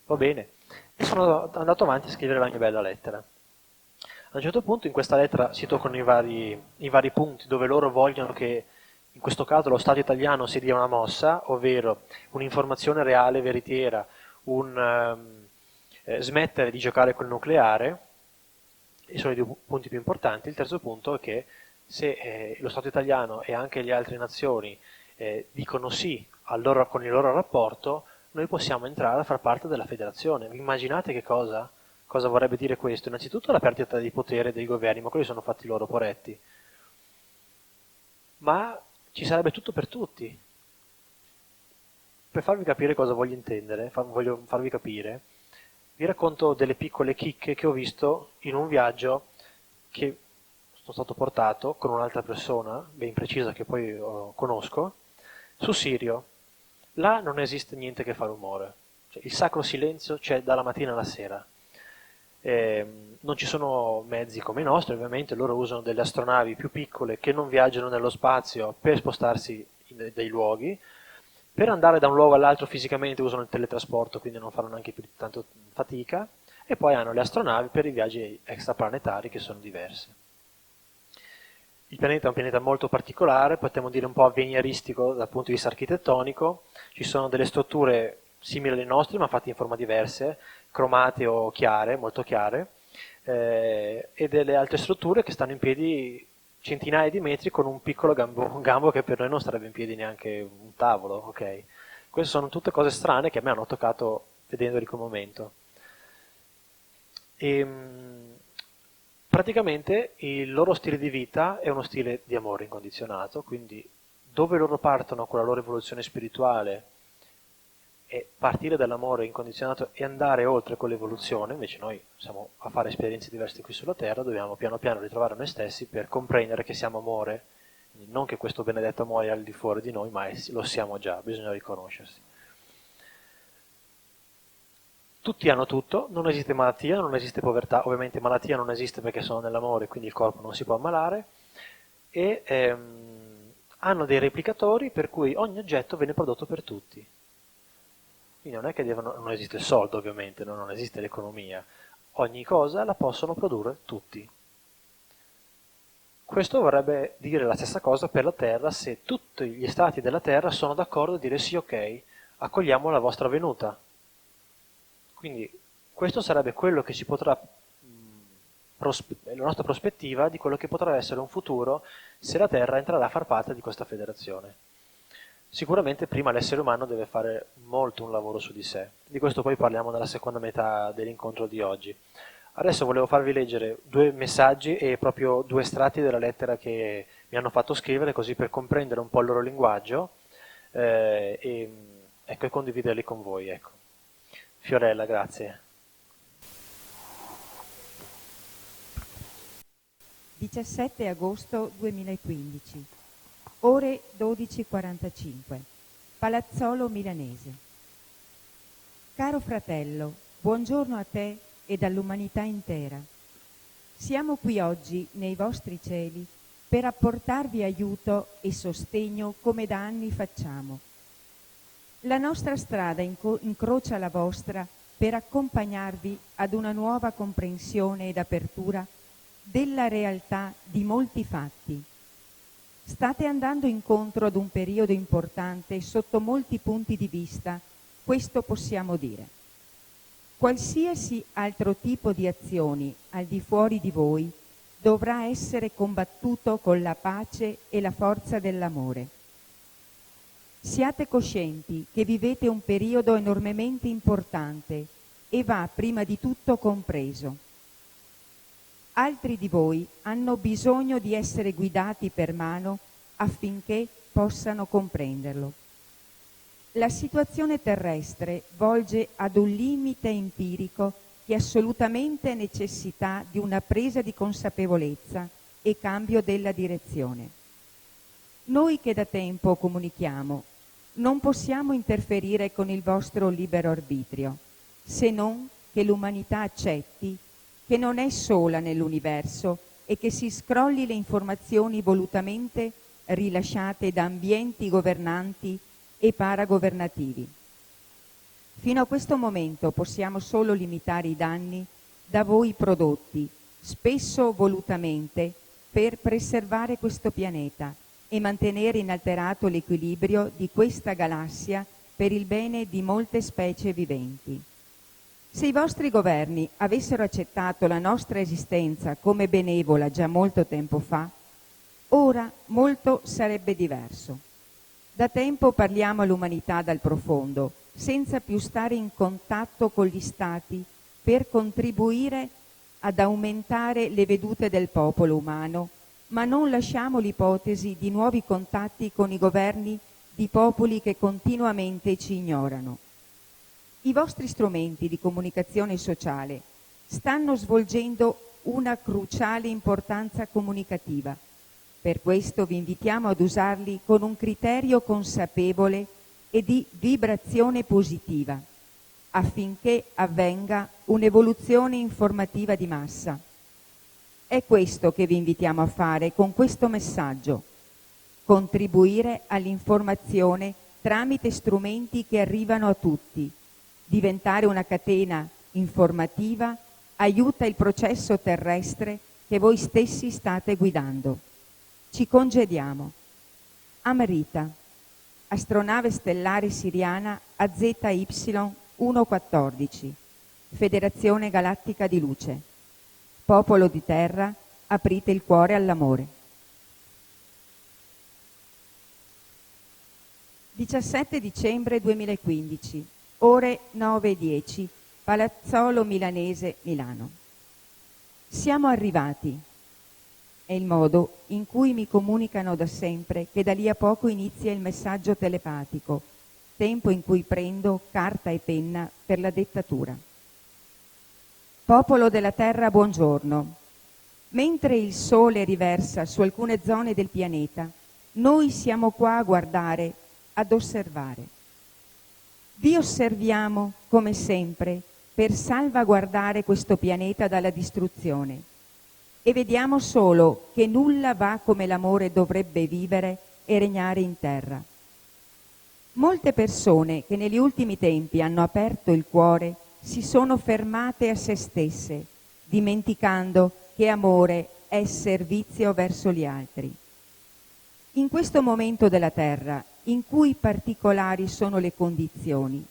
va bene. E sono andato avanti a scrivere la mia bella lettera. A un certo punto in questa lettera si toccano i vari punti dove loro vogliono che, in questo caso, lo Stato italiano si dia una mossa, ovvero un'informazione reale, veritiera, smettere di giocare col nucleare, e sono i due punti più importanti. Il terzo punto è che se lo Stato italiano e anche le altre nazioni dicono sì con il loro rapporto, noi possiamo entrare a far parte della federazione. Vi immaginate che cosa vorrebbe dire questo? Innanzitutto la perdita di potere dei governi, ma quelli sono fatti loro, poretti. Ma ci sarebbe tutto per tutti. Per farvi capire cosa voglio intendere, voglio farvi capire, vi racconto delle piccole chicche che ho visto in un viaggio che sono stato portato con un'altra persona, ben precisa che poi conosco, su Sirio. Là non esiste niente che fa rumore. Cioè, il sacro silenzio c'è dalla mattina alla sera. Non ci sono mezzi come i nostri, ovviamente, loro usano delle astronavi più piccole che non viaggiano nello spazio per spostarsi dai luoghi. Per andare da un luogo all'altro fisicamente usano il teletrasporto, quindi non fanno neanche più tanto fatica, e poi hanno le astronavi per i viaggi extraplanetari che sono diversi. Il pianeta è un pianeta molto particolare, potremmo dire un po' avveniristico dal punto di vista architettonico, ci sono delle strutture simili alle nostre ma fatte in forma diverse, cromate o chiare, molto chiare, e delle altre strutture che stanno in piedi centinaia di metri con un piccolo gambo che per noi non starebbe in piedi neanche un tavolo, ok? Queste sono tutte cose strane che a me hanno toccato vedendoli quel momento. Praticamente il loro stile di vita è uno stile di amore incondizionato, quindi dove loro partono con la loro evoluzione spirituale e partire dall'amore incondizionato e andare oltre con l'evoluzione, invece noi siamo a fare esperienze diverse qui sulla Terra, dobbiamo piano piano ritrovare noi stessi per comprendere che siamo amore, non che questo benedetto amore è al di fuori di noi, ma lo siamo già, bisogna riconoscersi. Tutti hanno tutto, non esiste malattia, non esiste povertà, ovviamente malattia non esiste perché sono nell'amore, quindi il corpo non si può ammalare, e hanno dei replicatori per cui ogni oggetto viene prodotto per tutti. Quindi non è che non esiste il soldo ovviamente, non esiste l'economia, ogni cosa la possono produrre tutti. Questo vorrebbe dire la stessa cosa per la Terra se tutti gli stati della Terra sono d'accordo a dire sì, ok, accogliamo la vostra venuta. Quindi questo sarebbe quello che ci potrà, la nostra prospettiva di quello che potrà essere un futuro se la Terra entrerà a far parte di questa federazione. Sicuramente prima l'essere umano deve fare molto un lavoro su di sé. Di questo poi parliamo nella seconda metà dell'incontro di oggi. Adesso volevo farvi leggere 2 messaggi e proprio 2 estratti della lettera che mi hanno fatto scrivere, così per comprendere un po' il loro linguaggio e condividerli con voi. Ecco. Fiorella, grazie. 17 agosto 2015, ore 12:45, Palazzolo Milanese. Caro fratello, buongiorno a te e all'umanità intera. Siamo qui oggi nei vostri cieli per apportarvi aiuto e sostegno come da anni facciamo. La nostra strada incrocia la vostra per accompagnarvi ad una nuova comprensione ed apertura della realtà di molti fatti. State andando incontro ad un periodo importante sotto molti punti di vista, questo possiamo dire. Qualsiasi altro tipo di azioni al di fuori di voi dovrà essere combattuto con la pace e la forza dell'amore. Siate coscienti che vivete un periodo enormemente importante e va prima di tutto compreso. Altri di voi hanno bisogno di essere guidati per mano affinché possano comprenderlo. La situazione terrestre volge ad un limite empirico che assolutamente necessita di una presa di consapevolezza e cambio della direzione. Noi che da tempo comunichiamo non possiamo interferire con il vostro libero arbitrio, se non che l'umanità accetti che non è sola nell'universo e che si scrolli le informazioni volutamente rilasciate da ambienti governanti e paragovernativi. Fino a questo momento possiamo solo limitare i danni da voi prodotti, spesso volutamente, per preservare questo pianeta e mantenere inalterato l'equilibrio di questa galassia per il bene di molte specie viventi. Se i vostri governi avessero accettato la nostra esistenza come benevola già molto tempo fa, ora molto sarebbe diverso. Da tempo parliamo all'umanità dal profondo, senza più stare in contatto con gli stati per contribuire ad aumentare le vedute del popolo umano, ma non lasciamo l'ipotesi di nuovi contatti con i governi di popoli che continuamente ci ignorano. I vostri strumenti di comunicazione sociale stanno svolgendo una cruciale importanza comunicativa. Per questo vi invitiamo ad usarli con un criterio consapevole e di vibrazione positiva, affinché avvenga un'evoluzione informativa di massa. È questo che vi invitiamo a fare con questo messaggio: contribuire all'informazione tramite strumenti che arrivano a tutti. Diventare una catena informativa aiuta il processo terrestre che voi stessi state guidando. Ci congediamo. Amrita, astronave stellare siriana AZY 114, Federazione Galattica di Luce. Popolo di terra, aprite il cuore all'amore. 17 dicembre 2015, ore 9:10, Palazzolo Milanese, Milano. Siamo arrivati. È il modo in cui mi comunicano da sempre che da lì a poco inizia il messaggio telepatico, tempo in cui prendo carta e penna per la dettatura. Popolo della Terra, buongiorno. Mentre il Sole riversa su alcune zone del pianeta, noi siamo qua a guardare, ad osservare. Vi osserviamo, come sempre, per salvaguardare questo pianeta dalla distruzione e vediamo solo che nulla va come l'amore dovrebbe vivere e regnare in terra. Molte persone che negli ultimi tempi hanno aperto il cuore si sono fermate a se stesse, dimenticando che amore è servizio verso gli altri. In questo momento della Terra, in cui particolari sono le condizioni,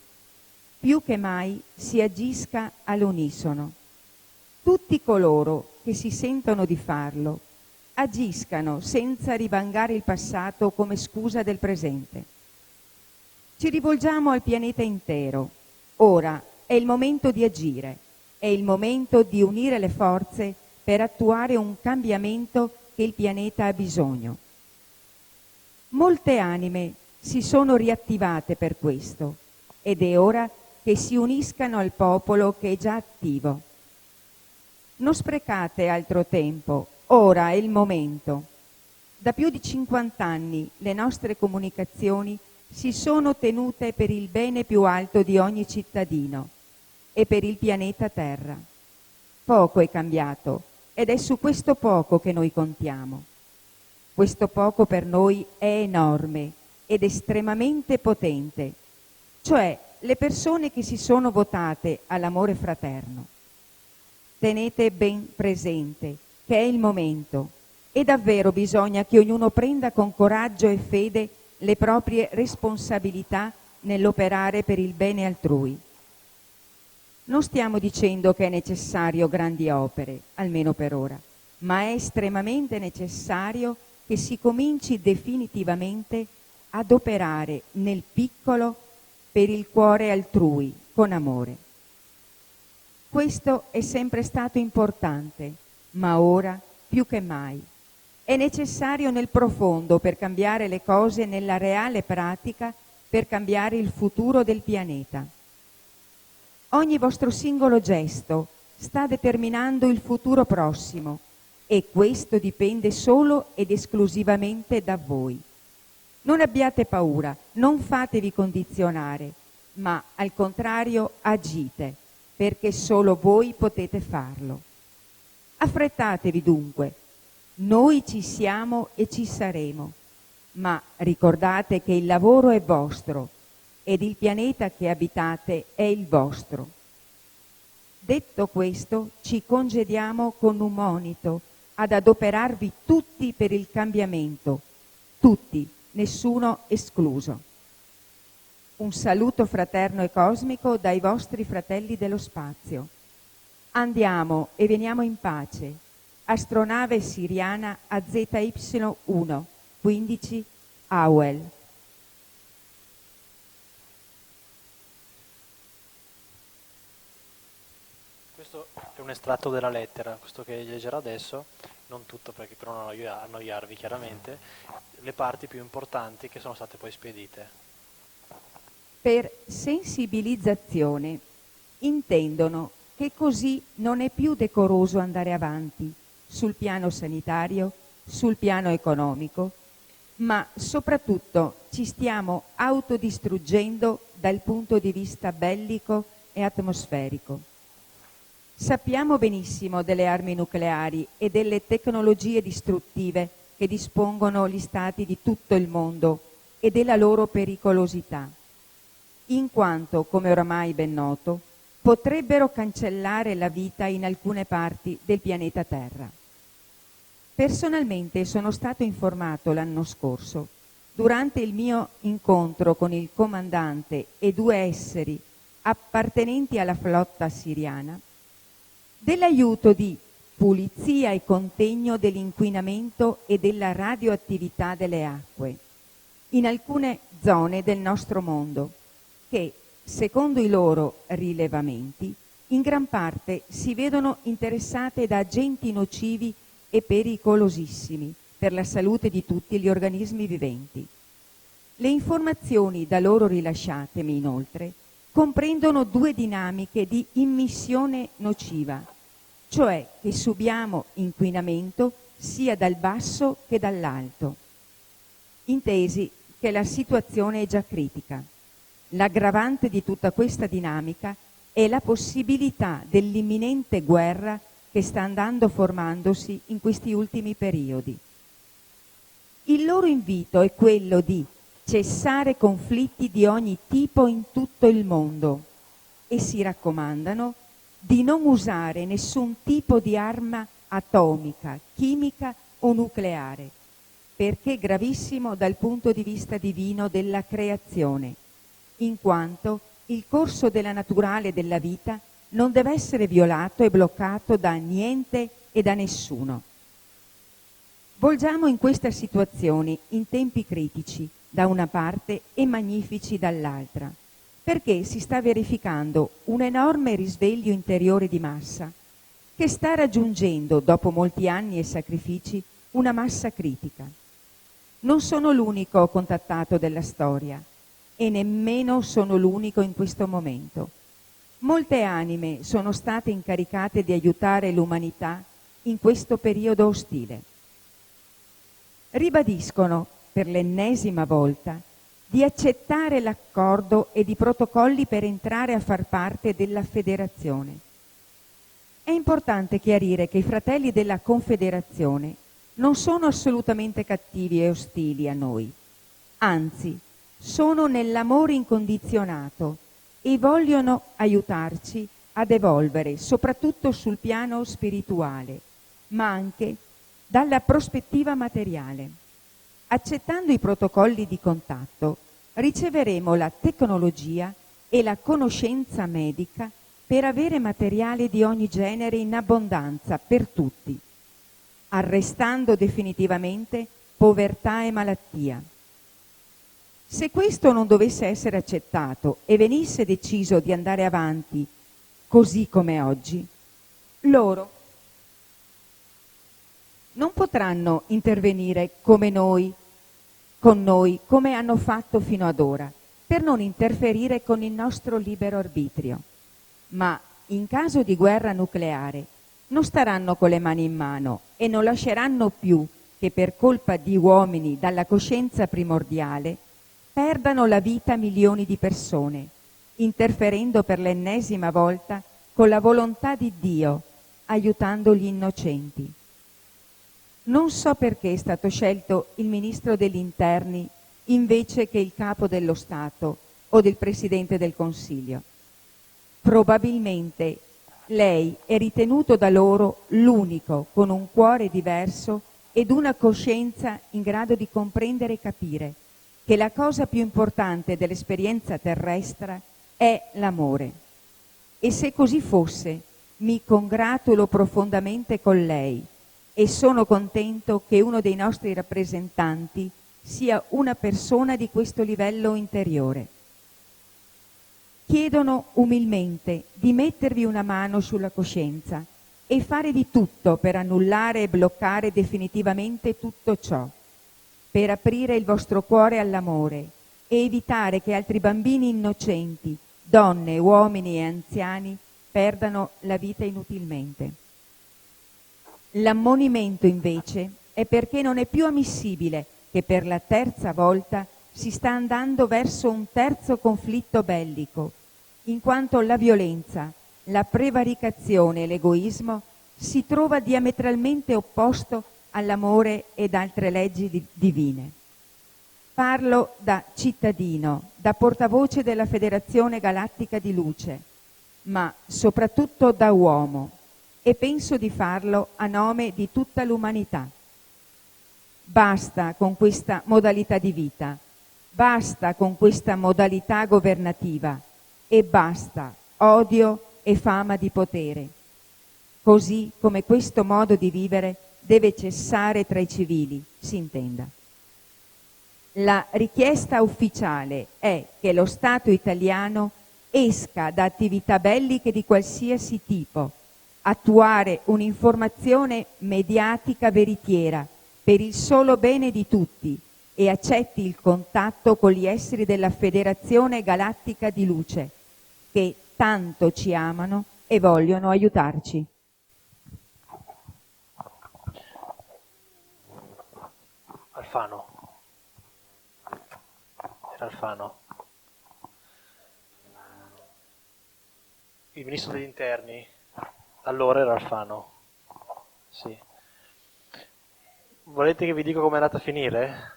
più che mai si agisca all'unisono. Tutti coloro che si sentono di farlo agiscano senza rivangare il passato come scusa del presente. Ci rivolgiamo al pianeta intero. Ora è il momento di agire, è il momento di unire le forze per attuare un cambiamento che il pianeta ha bisogno. Molte anime si sono riattivate per questo ed è ora che si uniscano al popolo che è già attivo. Non sprecate altro tempo, ora è il momento. Da più di 50 anni le nostre comunicazioni si sono tenute per il bene più alto di ogni cittadino e per il pianeta Terra. Poco è cambiato ed è su questo poco che noi contiamo. Questo poco per noi è enorme ed estremamente potente, cioè le persone che si sono votate all'amore fraterno. Tenete ben presente che è il momento e davvero bisogna che ognuno prenda con coraggio e fede le proprie responsabilità nell'operare per il bene altrui. Non stiamo dicendo che è necessario grandi opere, almeno per ora, ma è estremamente necessario che si cominci definitivamente ad operare nel piccolo per il cuore altrui, con amore. Questo è sempre stato importante, ma ora più che mai è necessario nel profondo per cambiare le cose nella reale pratica, per cambiare il futuro del pianeta. Ogni vostro singolo gesto sta determinando il futuro prossimo e questo dipende solo ed esclusivamente da voi. Non abbiate paura, non fatevi condizionare, ma al contrario agite, perché solo voi potete farlo. Affrettatevi dunque, noi ci siamo e ci saremo, ma ricordate che il lavoro è vostro ed il pianeta che abitate è il vostro. Detto questo, ci congediamo con un monito ad adoperarvi tutti per il cambiamento, tutti, nessuno escluso. Un saluto fraterno e cosmico dai vostri fratelli dello spazio. Andiamo e veniamo in pace. Astronave siriana AZY1, 15 Awel. Questo è un estratto della lettera, questo che leggerò adesso, non tutto perché per non annoiarvi chiaramente, le parti più importanti che sono state poi spedite. Per sensibilizzazione intendono che così non è più decoroso andare avanti sul piano sanitario, sul piano economico, ma soprattutto ci stiamo autodistruggendo dal punto di vista bellico e atmosferico. Sappiamo benissimo delle armi nucleari e delle tecnologie distruttive che dispongono gli stati di tutto il mondo e della loro pericolosità, in quanto, come oramai ben noto, potrebbero cancellare la vita in alcune parti del pianeta Terra. Personalmente sono stato informato l'anno scorso, durante il mio incontro con il comandante e 2 esseri appartenenti alla flotta siriana, dell'aiuto di pulizia e contegno dell'inquinamento e della radioattività delle acque in alcune zone del nostro mondo che, secondo i loro rilevamenti, in gran parte si vedono interessate da agenti nocivi e pericolosissimi per la salute di tutti gli organismi viventi. Le informazioni da loro rilasciatemi, inoltre, comprendono 2 dinamiche di immissione nociva, cioè che subiamo inquinamento sia dal basso che dall'alto. Intesi che la situazione è già critica. L'aggravante di tutta questa dinamica è la possibilità dell'imminente guerra che sta andando formandosi in questi ultimi periodi. Il loro invito è quello di cessare conflitti di ogni tipo in tutto il mondo e si raccomandano di non usare nessun tipo di arma atomica, chimica o nucleare, perché è gravissimo dal punto di vista divino della creazione, in quanto il corso della naturale della vita non deve essere violato e bloccato da niente e da nessuno. Volgiamo in questa situazione in tempi critici da una parte e magnifici dall'altra, perché si sta verificando un enorme risveglio interiore di massa che sta raggiungendo, dopo molti anni e sacrifici, una massa critica. Non sono l'unico contattato della storia e nemmeno sono l'unico in questo momento. Molte anime sono state incaricate di aiutare l'umanità in questo periodo ostile. Ribadiscono per l'ennesima volta di accettare l'accordo ed i protocolli per entrare a far parte della federazione. È importante chiarire che i fratelli della Confederazione non sono assolutamente cattivi e ostili a noi, anzi, sono nell'amore incondizionato e vogliono aiutarci ad evolvere, soprattutto sul piano spirituale, ma anche dalla prospettiva materiale. Accettando i protocolli di contatto, riceveremo la tecnologia e la conoscenza medica per avere materiale di ogni genere in abbondanza per tutti, arrestando definitivamente povertà e malattia. Se questo non dovesse essere accettato e venisse deciso di andare avanti così come oggi, loro non potranno intervenire come noi, con noi, come hanno fatto fino ad ora, per non interferire con il nostro libero arbitrio. Ma in caso di guerra nucleare non staranno con le mani in mano e non lasceranno più che per colpa di uomini dalla coscienza primordiale perdano la vita milioni di persone, interferendo per l'ennesima volta con la volontà di Dio, aiutando gli innocenti. Non so perché è stato scelto il ministro degli interni invece che il capo dello Stato o del Presidente del Consiglio. Probabilmente lei è ritenuto da loro l'unico con un cuore diverso ed una coscienza in grado di comprendere e capire che la cosa più importante dell'esperienza terrestre è l'amore. E se così fosse, mi congratulo profondamente con lei e sono contento che uno dei nostri rappresentanti sia una persona di questo livello interiore. Chiedono umilmente di mettervi una mano sulla coscienza e fare di tutto per annullare e bloccare definitivamente tutto ciò, per aprire il vostro cuore all'amore e evitare che altri bambini innocenti, donne, uomini e anziani perdano la vita inutilmente. L'ammonimento invece è perché non è più ammissibile che per la terza volta si sta andando verso un terzo conflitto bellico, in quanto la violenza, la prevaricazione e l'egoismo si trova diametralmente opposto all'amore ed altre leggi divine. Parlo da cittadino, da portavoce della Federazione Galattica di Luce, ma soprattutto da uomo, e penso di farlo a nome di tutta l'umanità. Basta con questa modalità di vita, basta con questa modalità governativa e basta odio e fama di potere. Così come questo modo di vivere deve cessare tra i civili, si intenda. La richiesta ufficiale è che lo Stato italiano esca da attività belliche di qualsiasi tipo, attuare un'informazione mediatica veritiera per il solo bene di tutti e accetti il contatto con gli esseri della Federazione Galattica di Luce, che tanto ci amano e vogliono aiutarci. Alfano. Era Alfano. Il ministro degli interni. Allora era Alfano. Sì. Volete che vi dica come è andata a finire?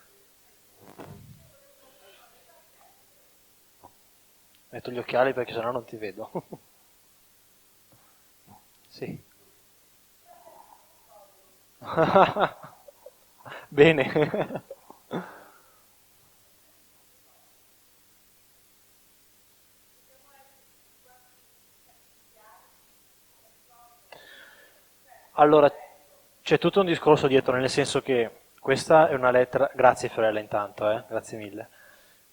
Metto gli occhiali perché sennò non ti vedo. Sì. Bene. Allora, c'è tutto un discorso dietro, nel senso che questa è una lettera, grazie Fiorella intanto, grazie mille,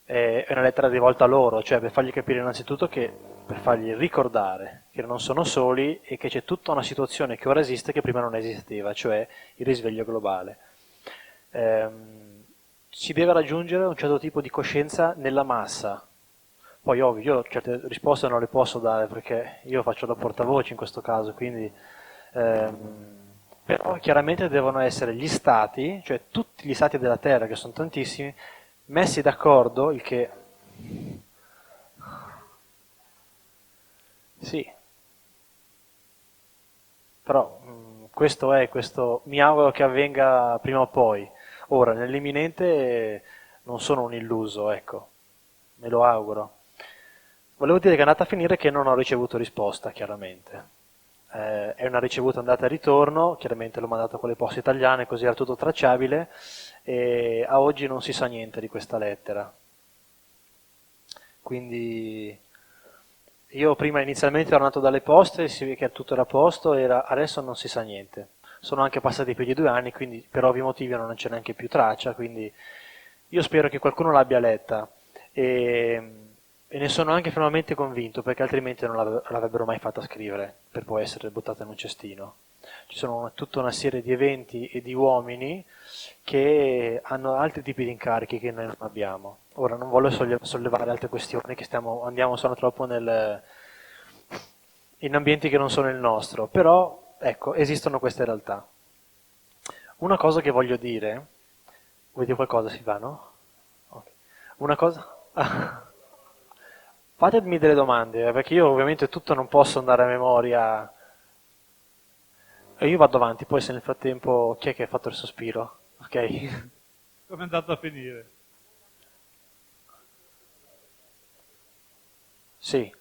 è una lettera rivolta a loro, cioè per fargli capire innanzitutto che, per fargli ricordare che non sono soli e che c'è tutta una situazione che ora esiste che prima non esisteva, cioè il risveglio globale. Si deve raggiungere un certo tipo di coscienza nella massa. Poi ovvio, io certe risposte non le posso dare perché io faccio da portavoce in questo caso, quindi Però chiaramente devono essere gli stati, cioè tutti gli stati della Terra, che sono tantissimi, messi d'accordo, il che... Sì, però questo mi auguro che avvenga prima o poi. Ora, nell'imminente non sono un illuso, ecco, me lo auguro. Volevo dire che è andata a finire che non ho ricevuto risposta, chiaramente. È una ricevuta andata e ritorno, chiaramente l'ho mandato con le poste italiane, così era tutto tracciabile, e a oggi non si sa niente di questa lettera. Quindi io prima inizialmente ero nato dalle poste, si vede che tutto era a posto, adesso non si sa niente. Sono anche passati più di 2 anni, quindi per ovvi motivi non c'è neanche più traccia, quindi io spero che qualcuno l'abbia letta e ne sono anche fermamente convinto, perché altrimenti non l'avrebbero mai fatta scrivere per poi essere buttata in un cestino. Ci sono tutta una serie di eventi e di uomini che hanno altri tipi di incarichi che noi non abbiamo. Ora non voglio sollevare altre questioni che sono troppo in ambienti che non sono il nostro, però ecco, esistono queste realtà. Una cosa che voglio dire, vuoi dire qualcosa Silvano? Ok. Una cosa... Fatemi delle domande, perché io ovviamente tutto non posso andare a memoria. E io vado avanti, poi se nel frattempo chi è che ha fatto il sospiro? Ok? Come è andato a finire? Sì,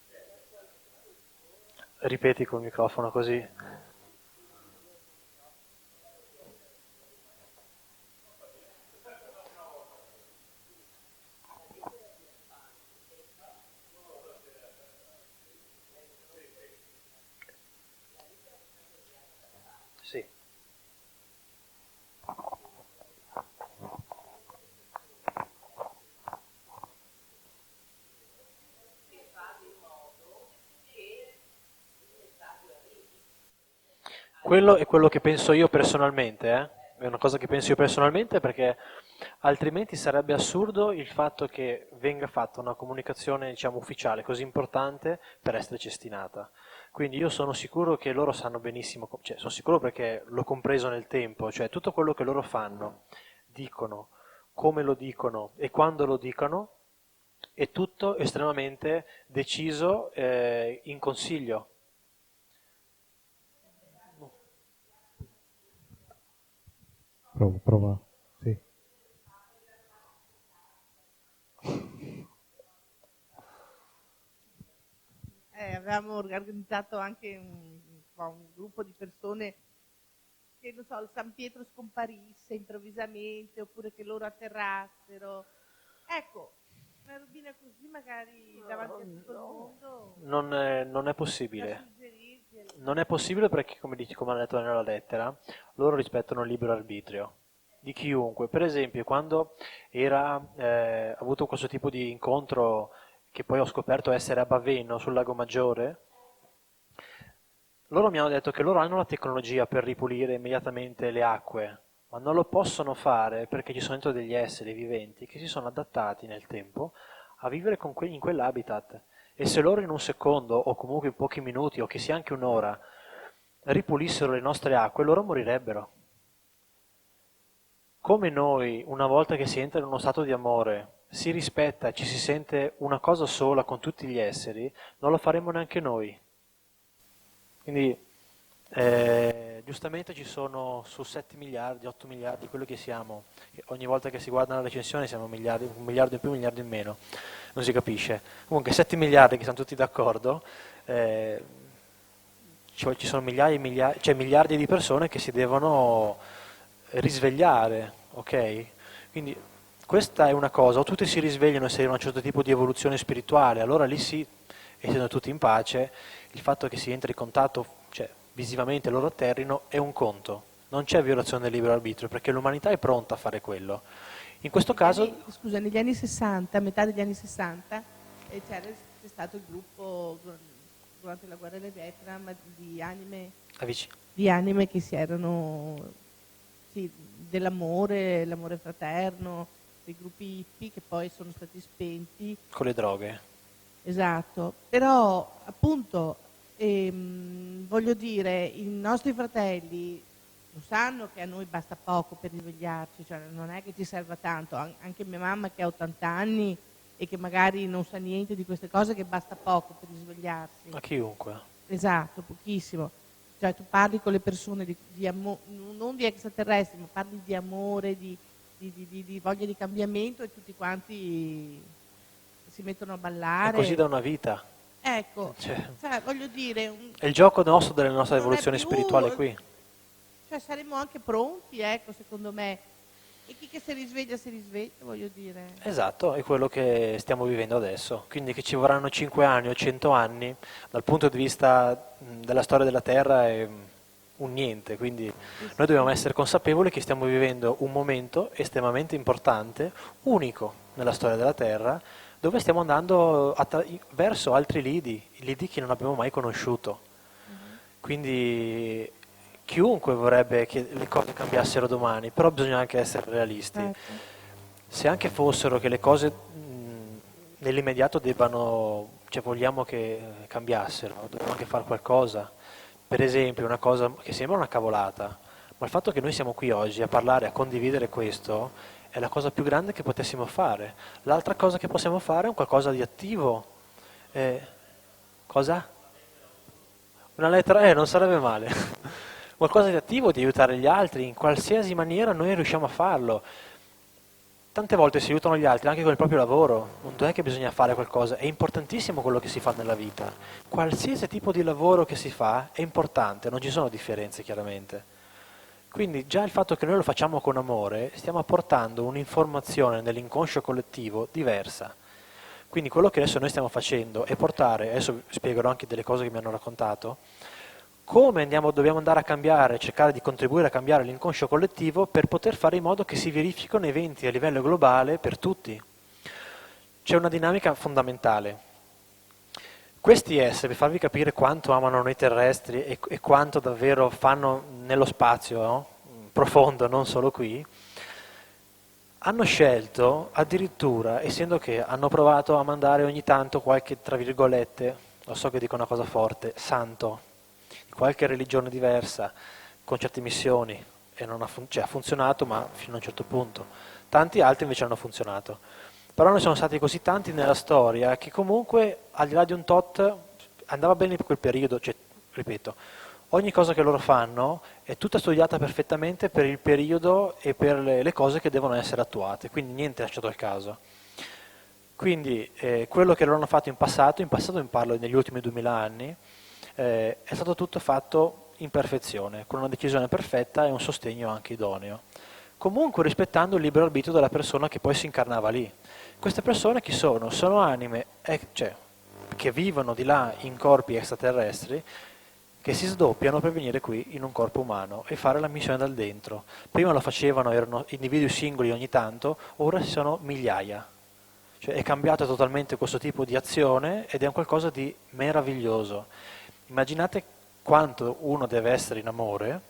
ripeti col microfono così. Sì. Quello è quello che penso io personalmente, eh? È una cosa che penso io personalmente perché altrimenti sarebbe assurdo il fatto che venga fatta una comunicazione, diciamo, ufficiale così importante per essere cestinata. Quindi io sono sicuro che loro sanno benissimo, cioè sono sicuro perché l'ho compreso nel tempo, cioè tutto quello che loro fanno, dicono, come lo dicono e quando lo dicono, è tutto estremamente deciso in consiglio. Prova. Sì. Avevamo organizzato anche un gruppo di persone che, non so, il San Pietro scomparisse improvvisamente oppure che loro atterrassero. Ecco, una robina così magari davanti a tutto il mondo Non è da possibile. suggerirglielo. Non è possibile perché, come ha detto nella lettera, loro rispettano il libero arbitrio di chiunque. Per esempio, quando ha avuto questo tipo di incontro che poi ho scoperto essere a Baveno sul Lago Maggiore, loro mi hanno detto che loro hanno la tecnologia per ripulire immediatamente le acque, ma non lo possono fare perché ci sono dentro degli esseri viventi che si sono adattati nel tempo a vivere in quell'habitat. E se loro in un secondo, o comunque in pochi minuti, o che sia anche un'ora, ripulissero le nostre acque, loro morirebbero. Come noi, una volta che si entra in uno stato di amore, si rispetta, ci si sente una cosa sola con tutti gli esseri, non lo faremo neanche noi. Quindi, giustamente ci sono su 7 miliardi, 8 miliardi, quello che siamo, ogni volta che si guarda la recensione siamo miliardi, 1 miliardo in più, 1 miliardo in meno, non si capisce. Comunque 7 miliardi che siamo tutti d'accordo, ci sono migliaia e migliaia, cioè miliardi di persone che si devono risvegliare, ok? Quindi questa è una cosa, o tutti si risvegliano e si arriva a un certo tipo di evoluzione spirituale, allora lì sì, essendo tutti in pace, il fatto che si entri in contatto, cioè visivamente loro atterrino, è un conto. Non c'è violazione del libero arbitrio perché l'umanità è pronta a fare quello. In questo caso... Scusa, negli anni 60, a metà degli anni 60, c'è stato il gruppo durante la guerra del Vietnam Amici. di anime che si erano sì, l'amore fraterno, dei gruppi hippie che poi sono stati spenti. Con le droghe. Esatto, però appunto voglio dire, i nostri fratelli lo sanno che a noi basta poco per risvegliarci, cioè non è che ci serva tanto, anche mia mamma che ha 80 anni e che magari non sa niente di queste cose, che basta poco per risvegliarsi. A chiunque. Esatto, pochissimo. Cioè tu parli con le persone non di extraterrestri, ma parli di amore, di voglia di cambiamento, e tutti quanti si mettono a ballare. È così da una vita. Ecco, Cioè, voglio dire... è il gioco nostro della nostra non è evoluzione più- spirituale qui. Cioè saremo anche pronti, ecco, secondo me. E chi che si risveglia, voglio dire. Esatto, è quello che stiamo vivendo adesso. Quindi che ci vorranno 5 anni o 100 anni, dal punto di vista della storia della Terra è un niente. Quindi noi dobbiamo essere consapevoli che stiamo vivendo un momento estremamente importante, unico nella storia della Terra, dove stiamo andando verso altri lidi che non abbiamo mai conosciuto. Quindi chiunque vorrebbe che le cose cambiassero domani, però bisogna anche essere realisti. Se anche fossero che le cose nell'immediato vogliamo che cambiassero, dobbiamo anche fare qualcosa. Per esempio, una cosa che sembra una cavolata, ma il fatto che noi siamo qui oggi a parlare, a condividere questo, è la cosa più grande che potessimo fare. L'altra cosa che possiamo fare è un qualcosa di attivo. Cosa? Una lettera? Non sarebbe male. Qualcosa di attivo, di aiutare gli altri, in qualsiasi maniera noi riusciamo a farlo. Tante volte si aiutano gli altri anche con il proprio lavoro, non è che bisogna fare qualcosa, è importantissimo quello che si fa nella vita. Qualsiasi tipo di lavoro che si fa è importante, non ci sono differenze chiaramente. Quindi già il fatto che noi lo facciamo con amore, stiamo apportando un'informazione nell'inconscio collettivo diversa. Quindi quello che adesso noi stiamo facendo è portare, adesso vi spiegherò anche delle cose che mi hanno raccontato, come dobbiamo andare a cambiare, cercare di contribuire a cambiare l'inconscio collettivo per poter fare in modo che si verifichino eventi a livello globale per tutti. C'è una dinamica fondamentale. Questi esseri, per farvi capire quanto amano noi terrestri e quanto davvero fanno nello spazio, no? Profondo, non solo qui, hanno scelto addirittura, essendo che hanno provato a mandare ogni tanto qualche, tra virgolette, lo so che dico una cosa forte, santo, di qualche religione diversa, con certe missioni, e non ha funzionato, ma fino a un certo punto. Tanti altri invece hanno funzionato. Però ne sono stati così tanti nella storia che comunque, al di là di un tot, andava bene per quel periodo, cioè, ripeto, ogni cosa che loro fanno è tutta studiata perfettamente per il periodo e per le cose che devono essere attuate, quindi niente è lasciato al caso. Quindi quello che loro hanno fatto in passato parlo negli ultimi 2000 anni, è stato tutto fatto in perfezione, con una decisione perfetta e un sostegno anche idoneo. Comunque rispettando il libero arbitrio della persona che poi si incarnava lì. Queste persone chi sono? Sono anime che vivono di là in corpi extraterrestri, che si sdoppiano per venire qui in un corpo umano e fare la missione dal dentro. Prima lo facevano, erano individui singoli ogni tanto, ora si sono migliaia. Cioè è cambiato totalmente questo tipo di azione ed è un qualcosa di meraviglioso. Immaginate quanto uno deve essere in amore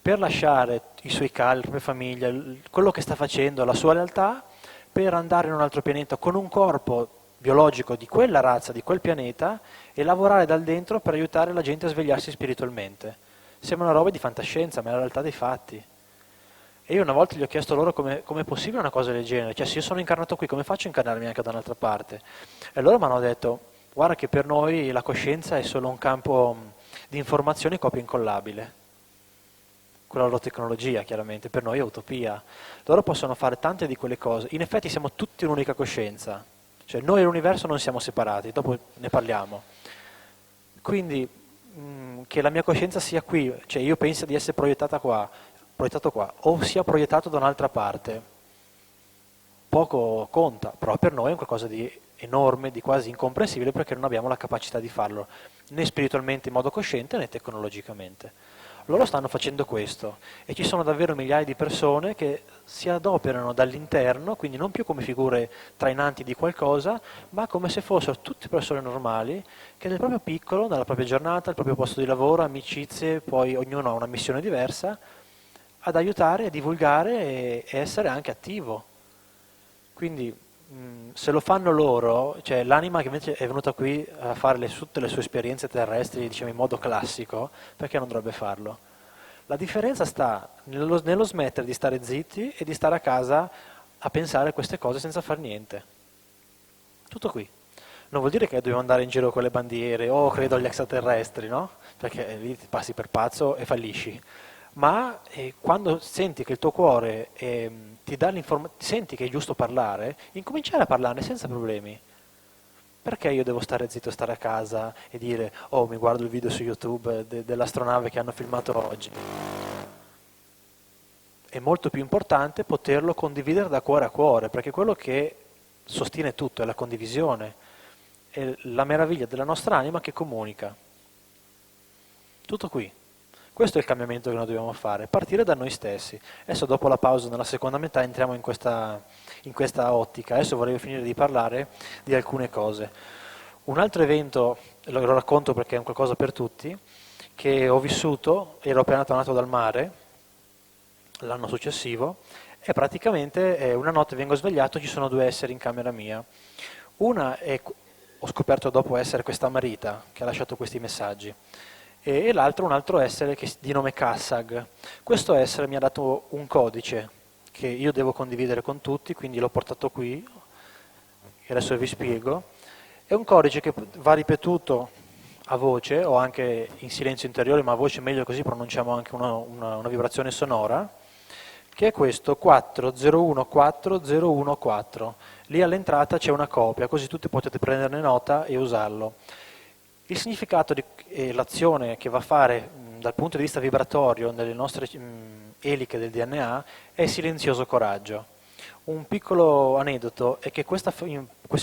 per lasciare i suoi cari, la propria famiglia, quello che sta facendo, la sua realtà, per andare in un altro pianeta con un corpo biologico di quella razza, di quel pianeta, e lavorare dal dentro per aiutare la gente a svegliarsi spiritualmente. Sembra una roba di fantascienza, ma è la realtà dei fatti. E io una volta gli ho chiesto loro come è possibile una cosa del genere, cioè se io sono incarnato qui, come faccio a incarnarmi anche da un'altra parte? E loro mi hanno detto, guarda che per noi la coscienza è solo un campo di informazioni copia incollabile. Con la loro tecnologia, chiaramente, per noi è utopia. Loro possono fare tante di quelle cose. In effetti siamo tutti un'unica coscienza. Cioè noi e l'universo non siamo separati, dopo ne parliamo. Quindi che la mia coscienza sia qui, cioè io penso di essere proiettato qua, o sia proiettato da un'altra parte, poco conta, però per noi è qualcosa di enorme, di quasi incomprensibile, perché non abbiamo la capacità di farlo, né spiritualmente in modo cosciente, né tecnologicamente. Loro stanno facendo questo e ci sono davvero migliaia di persone che si adoperano dall'interno, quindi non più come figure trainanti di qualcosa, ma come se fossero tutte persone normali che nel proprio piccolo, nella propria giornata, il proprio posto di lavoro, amicizie, poi ognuno ha una missione diversa, ad aiutare, a divulgare e essere anche attivo. Quindi se lo fanno loro, cioè l'anima che invece è venuta qui a fare tutte le sue esperienze terrestri, diciamo in modo classico, perché non dovrebbe farlo? La differenza sta nello smettere di stare zitti e di stare a casa a pensare a queste cose senza far niente. Tutto qui. Non vuol dire che dobbiamo andare in giro con le bandiere o credo agli extraterrestri, no? Perché lì ti passi per pazzo e fallisci. Ma quando senti che il tuo cuore ti dà senti che è giusto parlare, incominciare a parlarne senza problemi. Perché io devo stare zitto, stare a casa e dire oh mi guardo il video su YouTube dell'astronave che hanno filmato oggi? È molto più importante poterlo condividere da cuore a cuore, perché quello che sostiene tutto è la condivisione, è la meraviglia della nostra anima che comunica. Tutto qui. Questo è il cambiamento che noi dobbiamo fare, partire da noi stessi. Adesso dopo la pausa, nella seconda metà, entriamo in questa ottica. Adesso vorrei finire di parlare di alcune cose. Un altro evento, lo racconto perché è un qualcosa per tutti, che ho vissuto, ero appena tornato dal mare, l'anno successivo, e praticamente una notte vengo svegliato, ci sono due esseri in camera mia. Ho scoperto dopo essere questa Marita, che ha lasciato questi messaggi, e l'altro un altro essere di nome Kassag. Questo essere mi ha dato un codice che io devo condividere con tutti, quindi l'ho portato qui, e adesso vi spiego. È un codice che va ripetuto a voce o anche in silenzio interiore, ma a voce meglio, così pronunciamo anche una vibrazione sonora, che è questo 401414. Lì all'entrata c'è una copia, così tutti potete prenderne nota e usarlo. Il significato e l'azione che va a fare dal punto di vista vibratorio nelle nostre eliche del DNA è silenzioso coraggio. Un piccolo aneddoto è che queste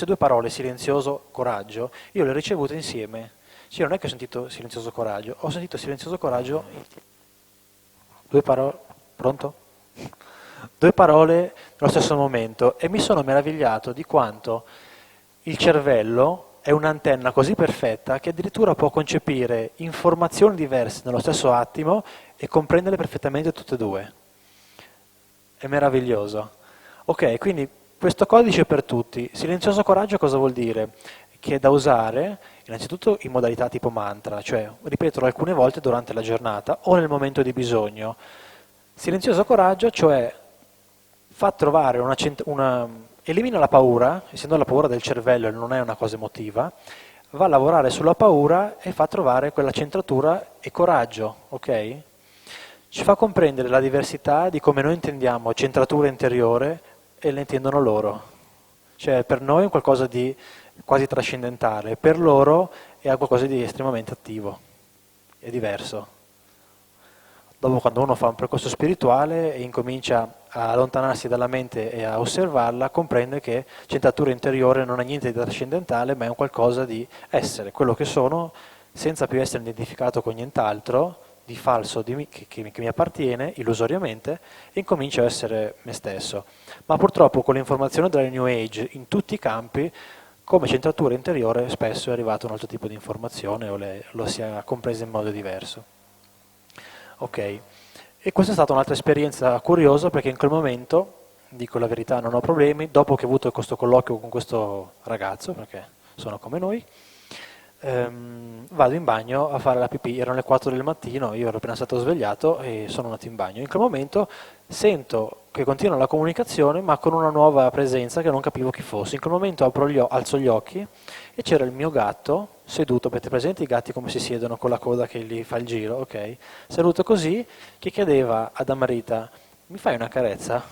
due parole, silenzioso coraggio, io le ho ricevute insieme. Sì, non è che ho sentito silenzioso coraggio, ho sentito silenzioso coraggio, due parole, pronto? Due parole nello stesso momento, e mi sono meravigliato di quanto il cervello è un'antenna così perfetta che addirittura può concepire informazioni diverse nello stesso attimo e comprenderle perfettamente tutte e due. È meraviglioso. Ok, quindi questo codice è per tutti. Silenzioso coraggio cosa vuol dire? Che è da usare innanzitutto in modalità tipo mantra, cioè ripeterlo alcune volte durante la giornata o nel momento di bisogno. Silenzioso coraggio, cioè fa trovare elimina la paura, essendo la paura del cervello e non è una cosa emotiva, va a lavorare sulla paura e fa trovare quella centratura e coraggio, ok? Ci fa comprendere la diversità di come noi intendiamo centratura interiore e le intendono loro. Cioè per noi è un qualcosa di quasi trascendentale, per loro è qualcosa di estremamente attivo, è diverso. Dopo, quando uno fa un percorso spirituale e incomincia a allontanarsi dalla mente e a osservarla, comprende che centratura interiore non ha niente di trascendentale, ma è un qualcosa di essere quello che sono, senza più essere identificato con nient'altro di falso che mi appartiene illusoriamente, e incomincio a essere me stesso. Ma purtroppo con l'informazione della New Age in tutti i campi, come centratura interiore spesso è arrivato un altro tipo di informazione o lo si è compresa in modo diverso. Ok, e questa è stata un'altra esperienza curiosa, perché in quel momento, dico la verità, non ho problemi, dopo che ho avuto questo colloquio con questo ragazzo, perché sono come noi, vado in bagno a fare la pipì, erano le 4 del mattino, io ero appena stato svegliato e sono andato in bagno. In quel momento sento che continua la comunicazione, ma con una nuova presenza che non capivo chi fosse. In quel momento alzo gli occhi e c'era il mio gatto seduto, avete presente i gatti come si siedono con la coda che gli fa il giro, ok? Seduto così, che chiedeva ad Amarita, mi fai una carezza?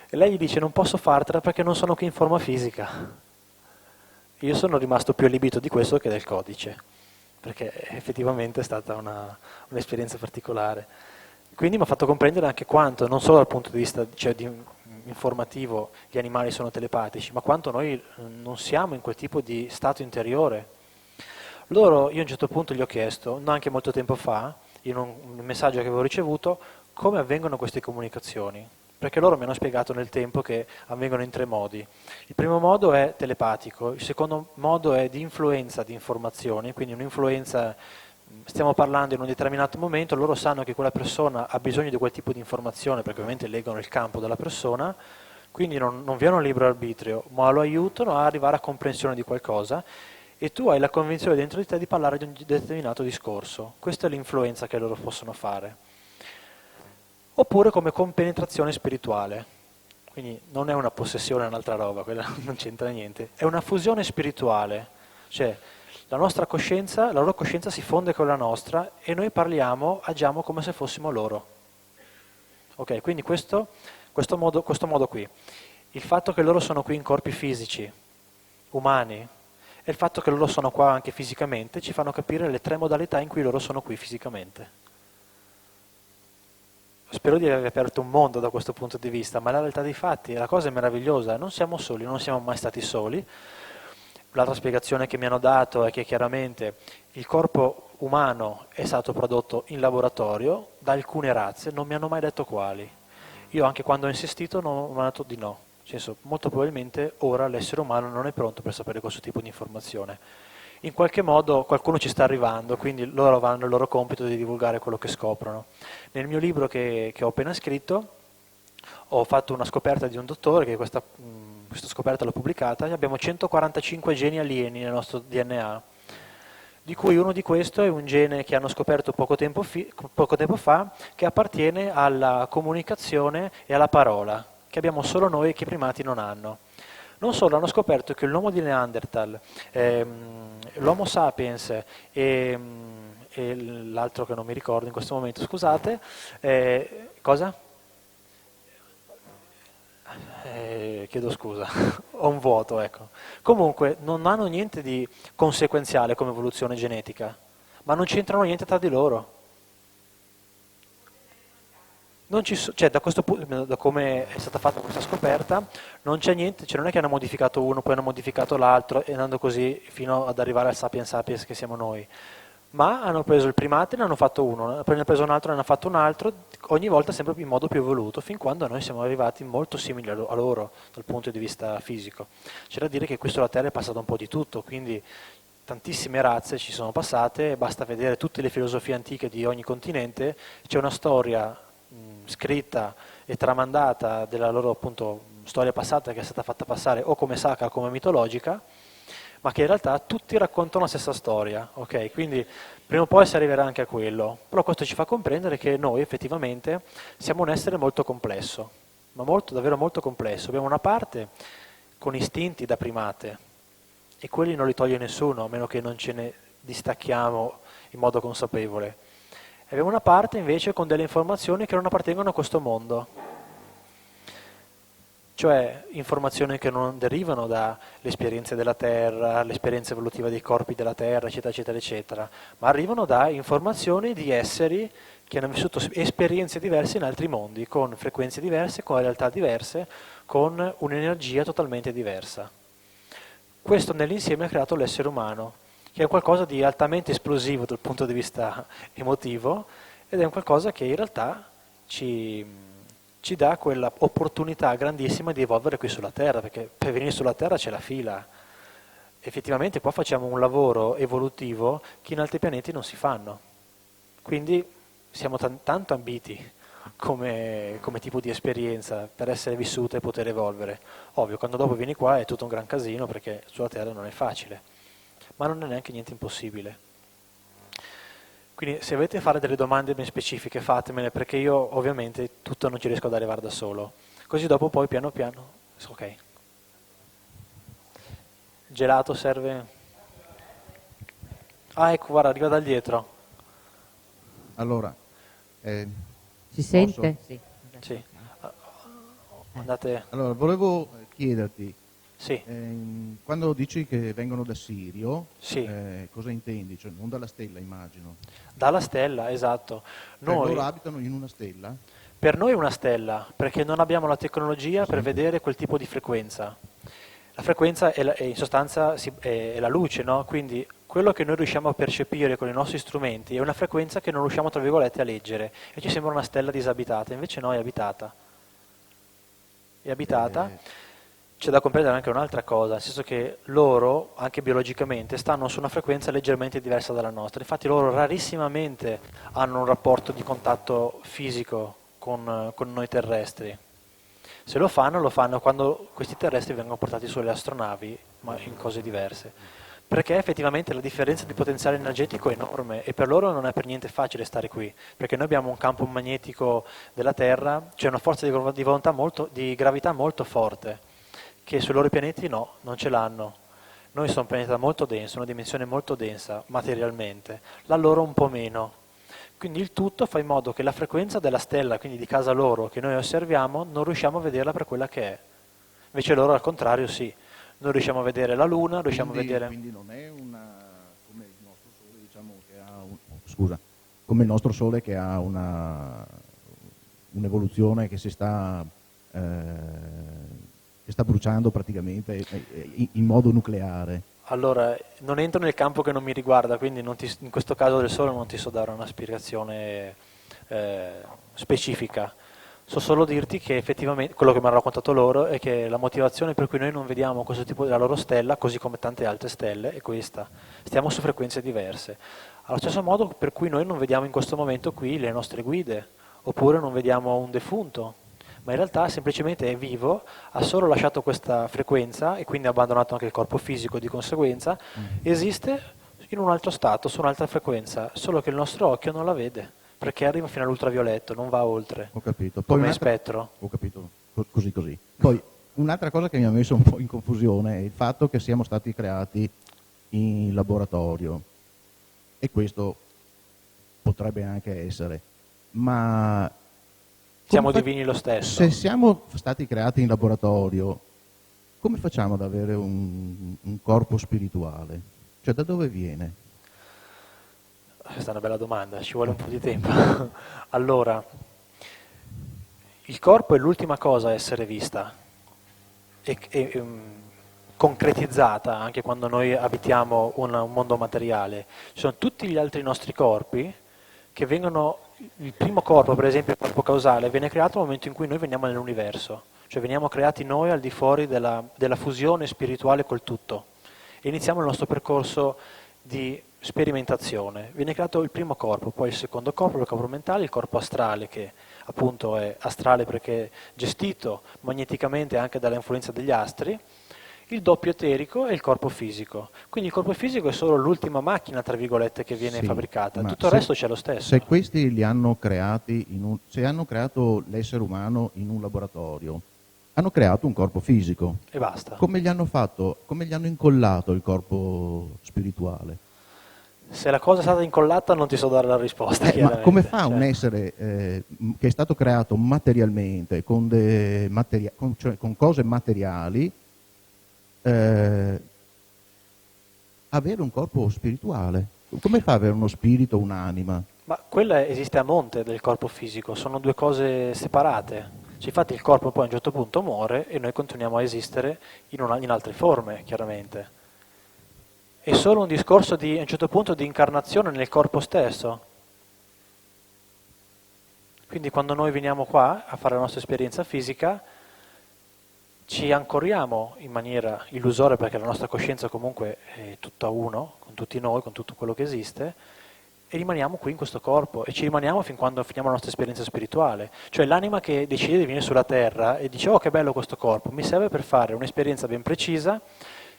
E lei gli dice, non posso fartela perché non sono qui in forma fisica. Io sono rimasto più allibito di questo che del codice, perché effettivamente è stata un'esperienza particolare. Quindi mi ha fatto comprendere anche quanto, non solo dal punto di vista informativo, gli animali sono telepatici, ma quanto noi non siamo in quel tipo di stato interiore. Io a un certo punto gli ho chiesto, non anche molto tempo fa, in un messaggio che avevo ricevuto, come avvengono queste comunicazioni. Perché loro mi hanno spiegato nel tempo che avvengono in 3 modi. Il primo modo è telepatico, il secondo modo è di influenza di informazioni, quindi un'influenza, stiamo parlando in un determinato momento, loro sanno che quella persona ha bisogno di quel tipo di informazione, perché ovviamente leggono il campo della persona, quindi non vi hanno libero arbitrio, ma lo aiutano a arrivare a comprensione di qualcosa, e tu hai la convinzione dentro di te di parlare di un determinato discorso. Questa è l'influenza che loro possono fare. Oppure come compenetrazione spirituale. Quindi non è una possessione, è un'altra roba, quella non c'entra niente. È una fusione spirituale, cioè la nostra coscienza, la loro coscienza si fonde con la nostra e noi parliamo, agiamo come se fossimo loro. Ok, quindi questo modo qui. Il fatto che loro sono qui in corpi fisici, umani, e il fatto che loro sono qua anche fisicamente ci fanno capire le 3 modalità in cui loro sono qui fisicamente. Spero di aver aperto un mondo da questo punto di vista, ma la realtà dei fatti, la cosa è meravigliosa, non siamo soli, non siamo mai stati soli. L'altra spiegazione che mi hanno dato è che chiaramente il corpo umano è stato prodotto in laboratorio da alcune razze, non mi hanno mai detto quali. Io anche quando ho insistito non mi hanno detto di no, nel senso, molto probabilmente ora l'essere umano non è pronto per sapere questo tipo di informazione. In qualche modo qualcuno ci sta arrivando, quindi loro avranno il loro compito di divulgare quello che scoprono. Nel mio libro che ho appena scritto ho fatto una scoperta di un dottore che questa scoperta l'ho pubblicata, abbiamo 145 geni alieni nel nostro DNA, di cui uno di questo è un gene che hanno scoperto poco tempo fa, che appartiene alla comunicazione e alla parola, che abbiamo solo noi e che i primati non hanno. Non solo, hanno scoperto che l'uomo di Neanderthal, l'Homo sapiens e l'altro che non mi ricordo in questo momento, scusate, cosa? Chiedo scusa, ho un vuoto, ecco. Comunque non hanno niente di conseguenziale come evoluzione genetica, ma non c'entrano niente tra di loro. Non ci cioè, da questo punto, da come è stata fatta questa scoperta, non c'è niente, cioè non è che hanno modificato uno, poi hanno modificato l'altro e andando così fino ad arrivare al sapiens sapiens che siamo noi. Ma hanno preso il primate e ne hanno fatto uno, poi ne hanno preso un altro e ne hanno fatto un altro, ogni volta sempre in modo più evoluto, fin quando noi siamo arrivati molto simili a loro dal punto di vista fisico. C'è da dire che qui sulla Terra è passato un po' di tutto, quindi tantissime razze ci sono passate, basta vedere tutte le filosofie antiche di ogni continente, c'è una storia scritta e tramandata della loro appunto storia passata che è stata fatta passare o come sacra o come mitologica, ma che in realtà tutti raccontano la stessa storia, ok? Quindi prima o poi si arriverà anche a quello, però questo ci fa comprendere che noi effettivamente siamo un essere molto complesso, ma davvero molto complesso. Abbiamo una parte con istinti da primate e quelli non li toglie nessuno, a meno che non ce ne distacchiamo in modo consapevole. Abbiamo una parte invece con delle informazioni che non appartengono a questo mondo, cioè informazioni che non derivano dalle esperienze della Terra, l'esperienza evolutiva dei corpi della Terra, eccetera, eccetera, eccetera, ma arrivano da informazioni di esseri che hanno vissuto esperienze diverse in altri mondi, con frequenze diverse, con realtà diverse, con un'energia totalmente diversa. Questo nell'insieme ha creato l'essere umano, che è qualcosa di altamente esplosivo dal punto di vista emotivo ed è un qualcosa che in realtà ci dà quella opportunità grandissima di evolvere qui sulla Terra, perché per venire sulla Terra c'è la fila. Effettivamente qua facciamo un lavoro evolutivo che in altri pianeti non si fanno. Quindi siamo tanto ambiti come tipo di esperienza per essere vissuta e poter evolvere. Ovvio, quando dopo vieni qua è tutto un gran casino perché sulla Terra non è facile, ma non è neanche niente impossibile. Quindi se volete fare delle domande ben specifiche fatemele, perché io ovviamente tutto non ci riesco ad arrivare da solo. Così dopo poi piano piano, ok. Gelato serve? Ah ecco, guarda, arriva da dietro. Allora, Si sente? Sì. Sì. Andate. allora, volevo chiederti, Sì, quando dici che vengono da Sirio, sì. cosa intendi? Cioè, non dalla stella, immagino. Dalla stella, esatto. Loro abitano in una stella? Per noi è una stella, perché non abbiamo la tecnologia per vedere quel tipo di frequenza. La frequenza è in sostanza è la luce, no? Quindi quello che noi riusciamo a percepire con i nostri strumenti è una frequenza che non riusciamo, tra virgolette, a leggere e ci sembra una stella disabitata, invece no, è abitata. È abitata. C'è da comprendere anche un'altra cosa, nel senso che loro, anche biologicamente, stanno su una frequenza leggermente diversa dalla nostra. Infatti loro rarissimamente hanno un rapporto di contatto fisico con noi terrestri. Se lo fanno quando questi terrestri vengono portati sulle astronavi, ma in cose diverse. perché effettivamente la differenza di potenziale energetico è enorme e per loro non è per niente facile stare qui, perché noi abbiamo un campo magnetico della Terra, c'è una forza di volontà di gravità molto forte, che sui loro pianeti no, non ce l'hanno. Noi siamo un pianeta molto denso, una dimensione molto densa materialmente, la loro un po' meno. Quindi il tutto fa in modo che la frequenza della stella, quindi di casa loro, che noi osserviamo, non riusciamo a vederla per quella che è. Invece loro al contrario sì. Noi riusciamo a vedere la Luna, riusciamo a vedere... Quindi non è come il nostro Sole, diciamo, che ha come il nostro Sole che ha un'evoluzione che si sta bruciando praticamente in modo nucleare. Allora, non entro nel campo che non mi riguarda, quindi in questo caso del Sole non ti so dare una spiegazione specifica. So solo dirti che effettivamente quello che mi hanno raccontato loro è che la motivazione per cui noi non vediamo questo tipo della loro stella, così come tante altre stelle, è questa. Stiamo su frequenze diverse. Allo stesso modo per cui noi non vediamo in questo momento qui le nostre guide, oppure non vediamo un defunto, ma in realtà semplicemente è vivo, ha solo lasciato questa frequenza e quindi ha abbandonato anche il corpo fisico di conseguenza, esiste in un altro stato, su un'altra frequenza, solo che il nostro occhio non la vede. Perché arriva fino all'ultravioletto, non va oltre. Ho capito. Poi come spettro. Ho capito, così. Poi un'altra cosa che mi ha messo un po' in confusione è il fatto che siamo stati creati in laboratorio. E questo potrebbe anche essere. Ma siamo divini lo stesso. Se siamo stati creati in laboratorio, come facciamo ad avere un corpo spirituale? Cioè, da dove viene? Questa è una bella domanda, ci vuole un po' di tempo. Allora, il corpo è l'ultima cosa a essere vista e concretizzata anche quando noi abitiamo un mondo materiale. Ci sono tutti gli altri nostri corpi che vengono, il primo corpo per esempio, il corpo causale, viene creato nel momento in cui noi veniamo nell'universo, cioè veniamo creati noi al di fuori della fusione spirituale col tutto e iniziamo il nostro percorso di sperimentazione. Viene creato il primo corpo, poi il secondo corpo, il corpo mentale, il corpo astrale, che appunto è astrale perché è gestito magneticamente anche dall'influenza degli astri, il doppio eterico e il corpo fisico. Quindi il corpo fisico è solo l'ultima macchina, tra virgolette, che viene fabbricata, tutto il resto c'è lo stesso. Se questi li hanno creati, se hanno creato l'essere umano in un laboratorio, hanno creato un corpo fisico. E basta. Come gli hanno fatto? Come gli hanno incollato il corpo spirituale? Se la cosa è stata incollata non ti so dare la risposta. Ma come fa un essere che è stato creato materialmente, con cose materiali, avere un corpo spirituale? Come fa ad avere uno spirito, un'anima? Ma quella esiste a monte del corpo fisico, sono due cose separate. Cioè, infatti il corpo poi a un certo punto muore e noi continuiamo a esistere in altre forme, chiaramente. È solo un discorso a un certo punto di incarnazione nel corpo stesso. Quindi quando noi veniamo qua a fare la nostra esperienza fisica, ci ancoriamo in maniera illusoria perché la nostra coscienza comunque è tutta uno, con tutti noi, con tutto quello che esiste, e rimaniamo qui in questo corpo e ci rimaniamo fin quando finiamo la nostra esperienza spirituale. Cioè l'anima che decide di venire sulla terra e dice oh che bello questo corpo, mi serve per fare un'esperienza ben precisa,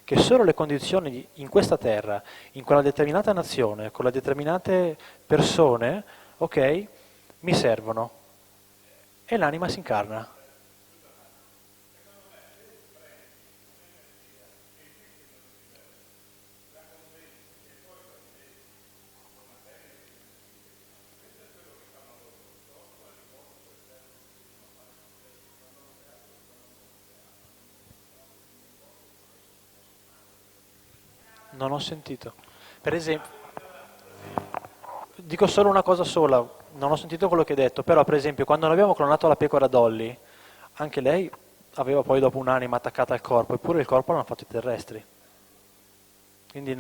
che solo le condizioni in questa terra, in quella determinata nazione, con le determinate persone, ok, mi servono. E l'anima si incarna. Non ho sentito. Per esempio, dico solo una cosa sola, non ho sentito quello che hai detto, però per esempio quando noi abbiamo clonato la pecora Dolly, anche lei aveva poi dopo un'anima attaccata al corpo, eppure il corpo l'hanno fatto i terrestri. Quindi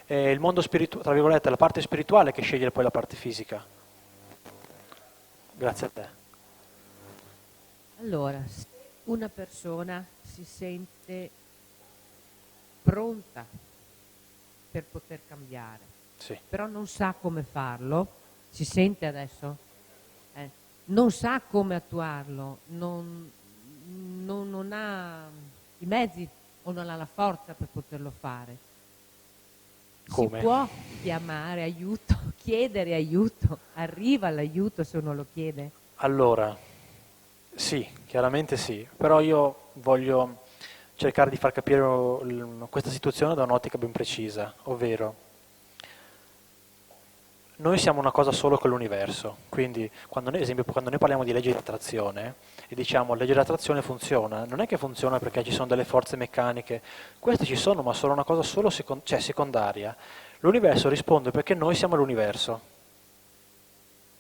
è il mondo spirituale, tra virgolette, la parte spirituale che sceglie poi la parte fisica. Grazie a te. Allora, se una persona si sente pronta per poter cambiare, Sì. però non sa come farlo, si sente adesso? Non sa come attuarlo, non ha i mezzi o non ha la forza per poterlo fare. Come? Si può chiamare aiuto, chiedere aiuto, arriva l'aiuto se uno lo chiede. Allora, sì, chiaramente sì, però io voglio cercare di far capire questa situazione da un'ottica ben precisa, ovvero noi siamo una cosa solo con l'universo, quindi quando noi, ad esempio, quando noi parliamo di legge di attrazione e diciamo legge di attrazione funziona, non è che funziona perché ci sono delle forze meccaniche, queste ci sono ma sono una cosa solo secondaria. L'universo risponde perché noi siamo l'universo.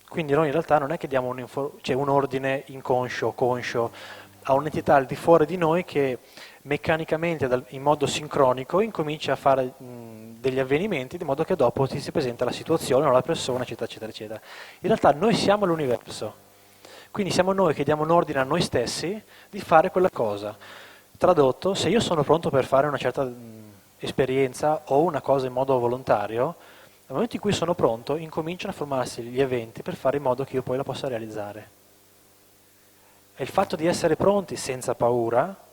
Quindi noi in realtà non è che diamo un ordine inconscio, conscio, a un'entità al di fuori di noi che meccanicamente, in modo sincronico, incomincia a fare degli avvenimenti di modo che dopo ti si presenta la situazione o la persona, eccetera, eccetera, eccetera. In realtà noi siamo l'universo, quindi siamo noi che diamo un ordine a noi stessi di fare quella cosa. Tradotto, se io sono pronto per fare una certa esperienza o una cosa in modo volontario, nel momento in cui sono pronto, incominciano a formarsi gli eventi per fare in modo che io poi la possa realizzare. E il fatto di essere pronti senza paura,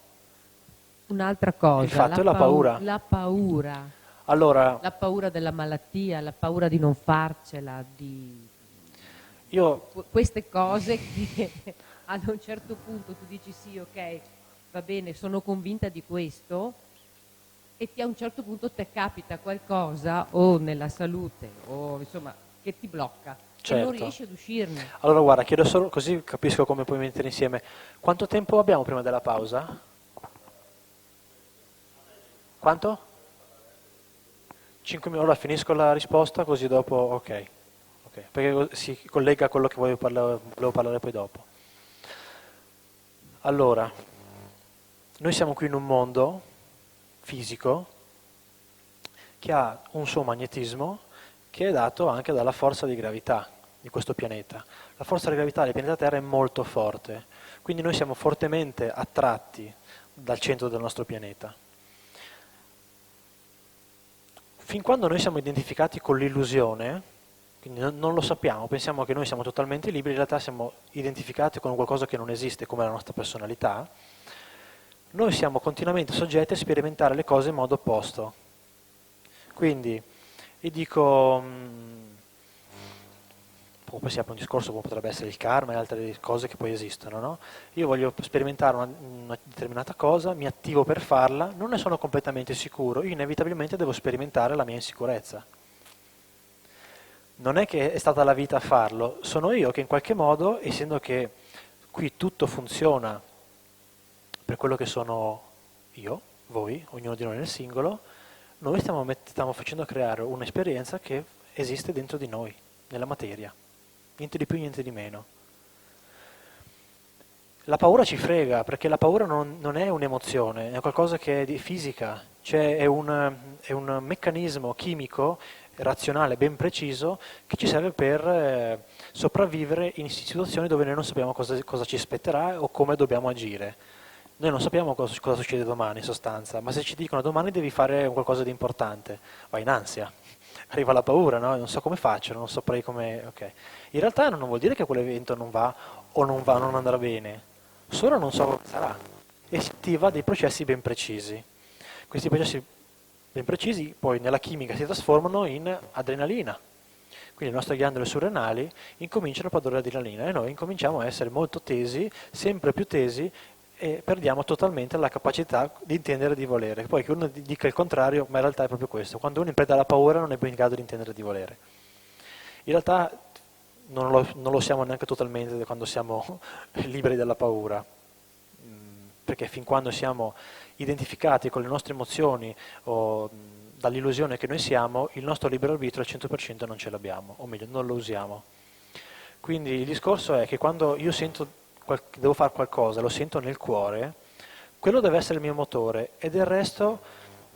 Un'altra cosa, il fatto è la paura. La paura. Allora, La paura della malattia, la paura di non farcela, io queste cose che ad un certo punto tu dici sì, ok, va bene, sono convinta di questo, e a un certo punto te capita qualcosa o nella salute o insomma che ti blocca, che non certo. riesci ad uscirne. Allora guarda, chiedo solo così capisco come puoi mettere insieme. Quanto tempo abbiamo prima della pausa? Quanto? 5 minuti, allora finisco la risposta così dopo, ok, perché si collega a quello che volevo parlare poi dopo. Allora, noi siamo qui in un mondo fisico che ha un suo magnetismo che è dato anche dalla forza di gravità di questo pianeta. La forza di gravità del pianeta Terra è molto forte, quindi noi siamo fortemente attratti dal centro del nostro pianeta. Fin quando noi siamo identificati con l'illusione, quindi non lo sappiamo, pensiamo che noi siamo totalmente liberi, in realtà siamo identificati con qualcosa che non esiste come la nostra personalità, noi siamo continuamente soggetti a sperimentare le cose in modo opposto. Quindi, io dico, poi si apre un discorso come potrebbe essere il karma e altre cose che poi esistono, no? Io voglio sperimentare una determinata cosa, mi attivo per farla, non ne sono completamente sicuro, io inevitabilmente devo sperimentare la mia insicurezza. Non è che è stata la vita a farlo, sono io che in qualche modo, essendo che qui tutto funziona per quello che sono io, voi, ognuno di noi nel singolo, noi stiamo facendo creare un'esperienza che esiste dentro di noi, nella materia. Niente di più, niente di meno. La paura ci frega, perché la paura non è un'emozione, è qualcosa che è di fisica, cioè è un meccanismo chimico, razionale, ben preciso, che ci serve per sopravvivere in situazioni dove noi non sappiamo cosa ci aspetterà o come dobbiamo agire. Noi non sappiamo cosa succede domani in sostanza, ma se ci dicono domani devi fare qualcosa di importante, vai in ansia. Arriva la paura, no? Non so come faccio, non saprei come. Ok. In realtà non vuol dire che quell'evento non va o non andrà bene, solo non so come sarà. E si attiva dei processi ben precisi. Questi processi ben precisi poi nella chimica si trasformano in adrenalina. Quindi le nostre ghiandole surrenali incominciano a produrre adrenalina e noi incominciamo a essere molto tesi, sempre più tesi, e perdiamo totalmente la capacità di intendere e di volere. Poi che uno dica il contrario, ma in realtà è proprio questo. Quando uno impreda la paura non è più in grado di intendere e di volere. In realtà non lo siamo neanche totalmente quando siamo liberi dalla paura, perché fin quando siamo identificati con le nostre emozioni o dall'illusione che noi siamo, il nostro libero arbitrio al 100% non ce l'abbiamo, o meglio, non lo usiamo. Quindi il discorso è che quando io sento devo fare qualcosa, lo sento nel cuore, quello deve essere il mio motore e del resto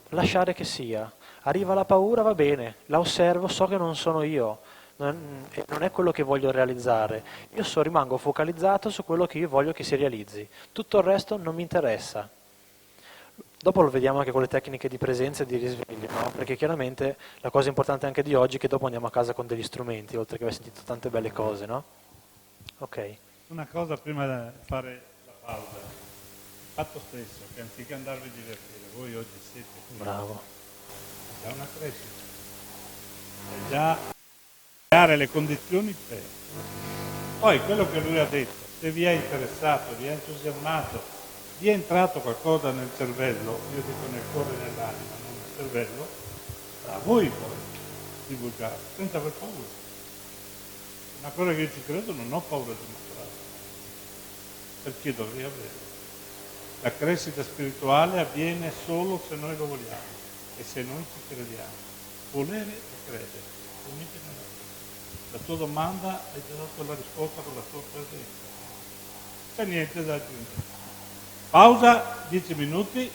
lasciare che sia. Arriva la paura, va bene, la osservo, so che non sono io, non è quello che voglio realizzare, io rimango focalizzato su quello che io voglio che si realizzi, tutto il resto non mi interessa. Dopo lo vediamo anche con le tecniche di presenza e di risveglio, no? Perché chiaramente la cosa importante anche di oggi è che dopo andiamo a casa con degli strumenti, oltre che aver sentito tante belle cose, no? Ok. Una cosa prima di fare la pausa, il fatto stesso che anziché andarvi a divertire, voi oggi siete qui, Bravo. è una crescita. è già creare le condizioni per. Poi quello che lui ha detto, se vi è interessato, vi è entusiasmato, vi è entrato qualcosa nel cervello, io dico nel cuore e nell'anima, non nel cervello, a voi poi divulgare, senza aver paura. Una cosa che io ci credo, non ho paura di mostrare, perché dovrei avere. La crescita spirituale avviene solo se noi lo vogliamo e se noi ci crediamo. Volere e credere. La tua domanda hai già dato la risposta con la tua presenza. C'è niente da aggiungere. Pausa, 10 minuti.